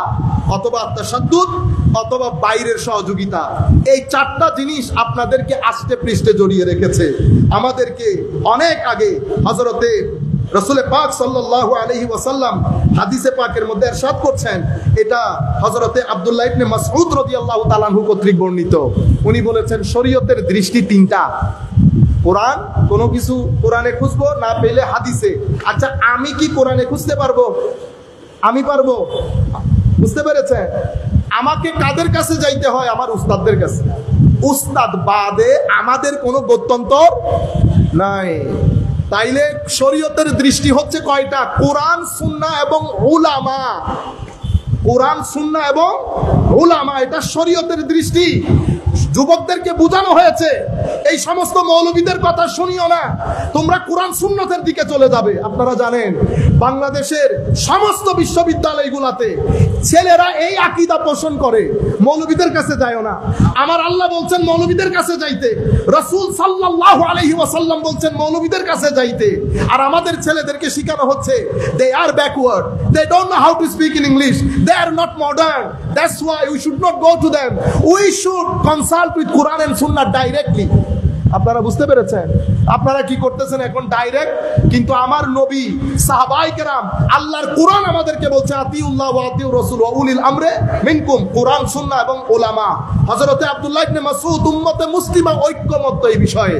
অথবা তাশাদ্দুদ, অথবা বাইরের সহযোগিতা। এই চারটা জিনিস আপনাদেরকে আস্তে পৃষ্ঠে জড়িয়ে রেখেছে। আমাদেরকে অনেক আগে হযরতে রাসূল পাক সাল্লাল্লাহু আলাইহি ওয়াসাল্লাম হাদিসে পাকের মধ্যে ইরশাদ করছেন, এটা হযরতে আব্দুল্লাহ ইবনে মাসউদ রাদিয়াল্লাহু তাআলা আনহু কর্তৃক বর্ণিত। উনি বলেছেন শরীয়তের দৃষ্টি তিনটা। কোরআন, কোনো কিছু কোরআনে খুঁজবো, না পেলে হাদিসে। আচ্ছা, আমি কি কোরআনে খুঁজতে পারবো? আমি পারবো। বুঝতে পেরেছেন? আমাকে কাদের কাছে যাইতে হয়? আমার উস্তাদদের কাছে। উস্তাদ বাদে আমাদের কোনো গত্যন্তর নাই। তাইলে শরীয়তের দৃষ্টি হচ্ছে কয়টা? কোরআন, সুন্নাহ এবং উলামা। কোরআন, সুন্নাহ এবং উলামা, এটা শরীয়তের দৃষ্টি। যুবকদেরকে বোঝানো হয়েছে এই সমস্ত মৌলবীদের কথা শুনিও না, তোমরা কোরআন সুন্নতের দিকে চলে যাবে। আপনারা জানেন বাংলাদেশের সমস্ত বিশ্ববিদ্যালয়গুলোতে ছেলেরা এই আকীদা পোষণ করে, মৌলবীদের কাছে যায়ও না। আমার আল্লাহ বলছেন মৌলবীদের কাছে যাইতে, রাসূল সাল্লাল্লাহু আলাইহি ওয়াসাল্লাম বলছেন মৌলবীদের কাছে যাইতে। আর আমাদের ছেলেদেরকে শেখানো হচ্ছে they are backward, they don't know how to speak in English, they are not modern, that's why we should not go to them, we should consult with Quran and Sunnah directly। আপনারা বুঝতে পেরেছেন? আপনারা কি করতেছেন এখন direct, কিন্তু আমার নবী সাহাবায়ে কেরাম আল্লাহর কোরআন আমাদেরকে বলছে আতিউল্লাহ ওয়া আতিউর রাসূল ওয়া উলিল আমরে মিনকুম, কোরআন সুন্নাহ এবং উলামা। হযরতে আব্দুল্লাহ ইবনে মাসউদ উম্মতে মুসলিমা ঐক্যমত্য এই বিষয়ে।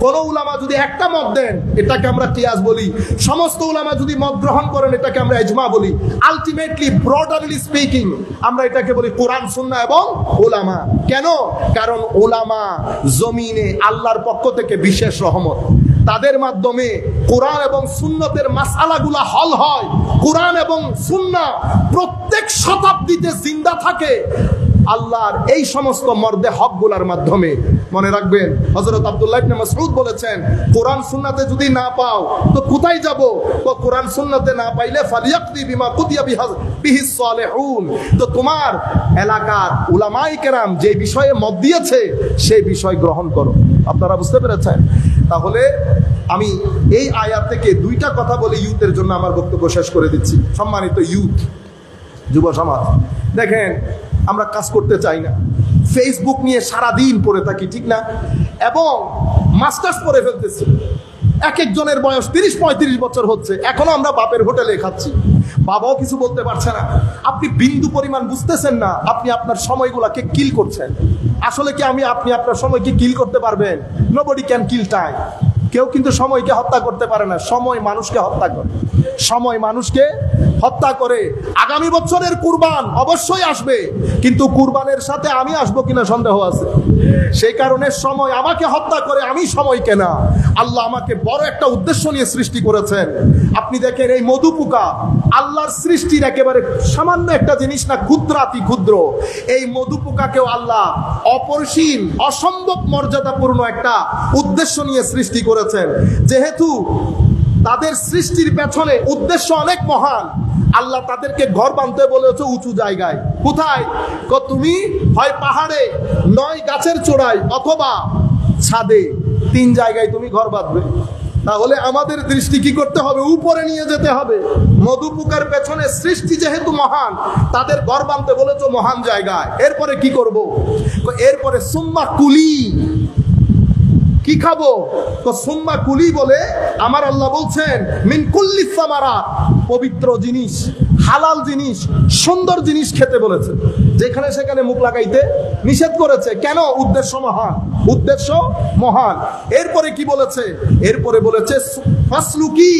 কোন উলামা যদি একটা মত দেন এটাকে আমরা কিয়াস বলি, সমস্ত উলামা যদি মত গ্রহণ করেন এটাকে আমরা ইজমা বলি। আলটিমেটলি ব্রডারলি স্পিকিং আমরা এটাকে বলি কোরআন সুন্নাহ এবং উলামা। কেন? কারণ উলামা জমিনে আল্লাহর পক্ষ থেকে বিশেষ রহমত, তাদের মাধ্যমে কোরআন এবং সুন্নতের মাসআলাগুলো হল হয়। কোরআন এবং সুন্নাহ প্রত্যেক শতাব্দীতে জিন্দা থাকে আল্লাহর এই সমস্ত মর্দে হকগুলোর মাধ্যমে। মনে রাখবেন হযরত আব্দুল্লাহ ইবনে মাসউদ বলেছেন কোরআন সুন্নাতে যদি না পাও তো কোথায় যাব? তো কোরআন সুন্নাতে না পাইলে ফালিয়াকদি বিমা কুতিয়া বিহিস সালিহুন, তো তোমার এলাকার উলামায়ে কেরাম যে বিষয়ে মত দিয়েছে সেই বিষয় গ্রহণ করো। আপনারা বুঝতে পেরেছেন? তাহলে আমি এই আয়াত থেকে দুইটা কথা বলে ইউথের জন্য আমার বক্তব্য শেষ করে দিচ্ছি। সম্মানিত ইউথ, যুব সমাজ, দেখেন আমরা কাজ করতে চাই না, ফেসবুক নিয়ে সারাদিন পড়ে থাকি, ঠিক না? এবং মাস্টার্স পড়ে ফেলতেছি। এক একজনের বয়স 30-35 বছর হচ্ছে, এখনো আমরা বাপের হোটেলে খাচ্ছি, বাবাও কিছু বলতে পারছে না। আপনি বিন্দু পরিমাণ বুঝতেছেন না আপনি আপনার সময়গুলোকে কিল করছেন। আসলে কি আপনি আপনার সময়কে কিল করতে পারবেন? Nobody can kill time. কেউ কিন্তু সময়কে হত্যা করতে পারে না, সময় মানুষকে হত্যা করে। সময় মানুষকে হত্যা করে। আগামী বছরের কুরবান অবশ্যই আসবে, কিন্তু কুরবানের সাথে আমি আসবো কিনা সন্দেহ আছে। সেই কারণে সময় আমাকে হত্যা করে, আমি সময়কে না। আল্লাহ আমাকে বড় একটা উদ্দেশ্য নিয়ে সৃষ্টি করেছেন। আপনি দেখেন এই মধু পোকা আল্লাহর সৃষ্টির একেবারে সামান্য একটা জিনিস না, ক্ষুদ্রাতি ক্ষুদ্র। এই মধু পোকাকেও আল্লাহ অপরিসীম অসম্ভব মর্যাদাপূর্ণ একটা উদ্দেশ্য নিয়ে সৃষ্টি করেছেন। যেহেতু তাদের সৃষ্টির পেছনে উদ্দেশ্য অনেক মহান, আল্লাহ তাদেরকে ঘর বাঁধতে বলেছে উঁচু জায়গায়। কোথায়? তুমি হয় পাহাড়ে, নয় গাছের চূড়ায়, অথবা ছাদে। 3 জায়গায় তুমি ঘর বাঁধবে। তাহলে আমাদের দৃষ্টি কি করতে হবে? উপরে নিয়ে যেতে হবে। মধু পোকার পেছনে সৃষ্টি যেহেতু মহান, তাদের ঘর বাঁধতে বলেছে মহান জায়গায়। এরপরে কি করব? এরপরে সুম্মা কুলি, কি খাবো? তো সুম্মা কুলি বলে আমার আল্লাহ বলছেন মিন কুল্লি সামারাত, পবিত্র জিনিস, হালাল জিনিস, সুন্দর জিনিস খেতে বলেছে, যেখানে সেখানে মুখ লাগাইতে নিষেধ করেছে। কেন? উদ্দেশ্য মহান, উদ্দেশ্য মহান। এরপরে কি বলেছে? এরপরে বলেছে ফাসলুকি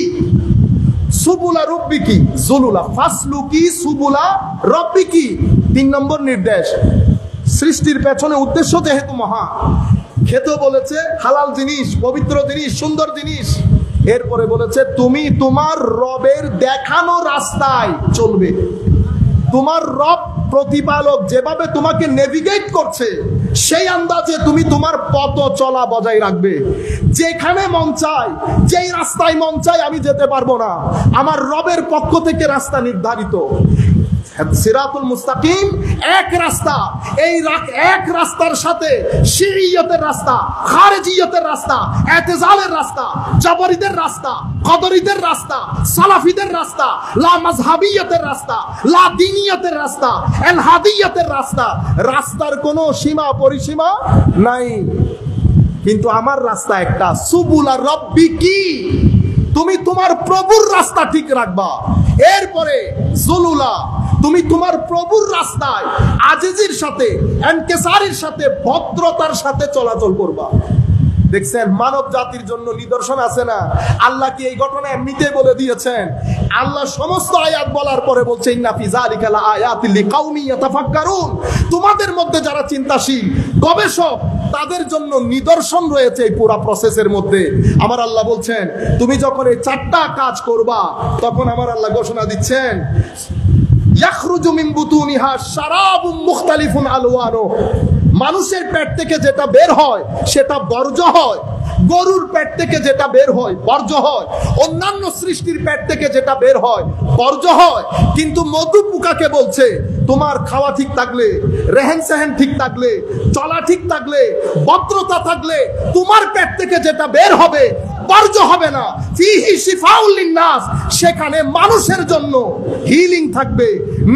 সুবুলা রব্বিকি জুলুলা, ফাসলুকি সুবুলা রব্বিকি। 3 নম্বর নির্দেশ। সৃষ্টির পেছনে উদ্দেশ্য যেহেতু মহান, খেতে বলেছে হালাল জিনিস, পবিত্র জিনিস, সুন্দর জিনিস। এরপরে বলেছে তুমি তোমার রবের দেখানো রাস্তায় চলবে। তোমার রব প্রতিপালক যেভাবে তোমাকে নেভিগেট করছে সেই আন্দাজে তুমি তোমার পথ চলা বজায় রাখবে। যেখানে মন চায়, যেই রাস্তায় মন চায় আমি যেতে পারবো না, আমার রবের পক্ষ থেকে রাস্তা নির্ধারিত। সিরাতুল মুস্তাকিম এক রাস্তা। এই এক রাস্তার সাথে শিইয়তের রাস্তা, খারেজিয়তের রাস্তা, এতেজালের রাস্তা, জাবরীদের রাস্তা, কদরীদের রাস্তা, সালাফিদের রাস্তা, লা মাযহাবিয়তের রাস্তা, লা দীনিয়তের রাস্তা, এলহাদিয়তের রাস্তা। রাস্তার কোনো সীমা পরিসীমা নাই, কিন্তু আমার রাস্তা একটা। সুবুলা রব্বিকি, তুমি তোমার প্রভুর রাস্তা ঠিক রাখবা। এরপরে জুলুলা, তুমি তোমার প্রভুর রাস্তায় আজিজির সাথে, ইনকিসারের সাথে, ভদ্রতার সাথে চলাচল করবা। দেখছেন মানব জাতির জন্য নিদর্শন আছে না? আল্লাহ কি এই ঘটনা এমনিতে বলে দিয়েছেন? আল্লাহ সমস্ত আয়াত বলার পরে বলছে ইন্না ফি যালিকা লাআয়াতিল লিকাউমিন ইয়াতাফাক্কারুন, তোমাদের মধ্যে যারা চিন্তাশীল, গবেষক, তাদের জন্য নিদর্শন রয়েছে এই পুরো প্রসেসের মধ্যে। আমার আল্লাহ বলছেন তুমি যখন এই 4টা কাজ করবা, তখন আমার আল্লাহ ঘোষণা দিচ্ছেন ইয়াখরুজু মিন বুতুনিহা শারাবুম মুখতালিফুন আলওয়ানু, মানুষের পেট থেকে যেটা বের হয় সেটা বর্জ্য হয়, গরুর পেট থেকে যেটা বের হয় বর্জ্য হয়, অন্যান্য সৃষ্টির পেট থেকে যেটা বের হয় বর্জ্য হয়। কিন্তু মধু পোকাকে বলছে তোমার খাওয়া ঠিক থাকলে, রেহেন সেহেন ঠিক থাকলে, চলা ঠিক থাকলে, ভদ্রতা থাকলে তোমার পেট থেকে যেটা বের হবে বর্জ্য হবে না। ফিহি শিফাউল লিন্নাস, সেখানে মানুষের জন্য হিলিং থাকবে,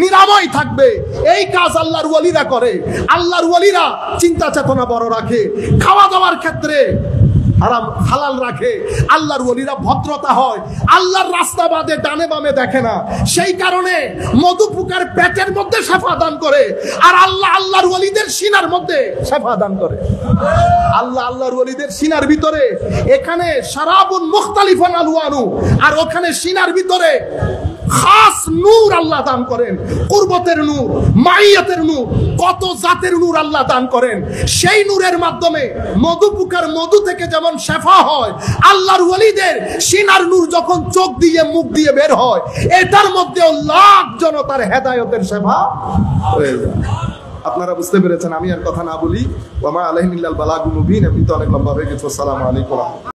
নিরাময় থাকবে। এই কাজ আল্লাহর ওয়ালিরা করে। আল্লাহর ওয়ালিরা চিন্তা চেতনা বড় রাখে, খাওয়া দাওয়ার ক্ষেত্রে হারাম হালাল রাখে। আল্লাহর ওয়ালিরা ভদ্রতা হয়, আল্লাহর রাস্তা বাদে ডানে বামে দেখে না। সেই কারণে মধু পোকার পেটের মধ্যে শেফা দান করে, আর আল্লাহ আল্লাহর ওয়ালিদের সিনার মধ্যে শেফা দান করে। আল্লাহ আল্লাহর ওয়ালিদের সিনার ভিতরে, এখানে শারাবুন মুখতালিফুন আলওয়ানু, আর ওখানে সিনার ভিতরে খাস নূর আল্লাহ দান করেন, কুরবতের নূর, মাইয়াতের নূর, কত জাতের নূর আল্লাহ দান করেন। সেই নূরের মাধ্যমে মধু পোকার মধু থেকে যেমন শেফা হয়, আল্লাহর ওয়ালিদের সিনার নূর যখন চোখ দিয়ে মুখ দিয়ে বের হয়, এটার মধ্যেও লাখ জনতার হেদায়েতের শেফা হয়ে যায়। আপনারা বুঝতে পেরেছেন, আমি আর কথা না বলি। ওয়া মা আলাইহিম ইল্লাল বালাগুল মুবিন। এমনি তো অনেক লম্বা হয়ে গেছে। আসসালামু আলাইকুম।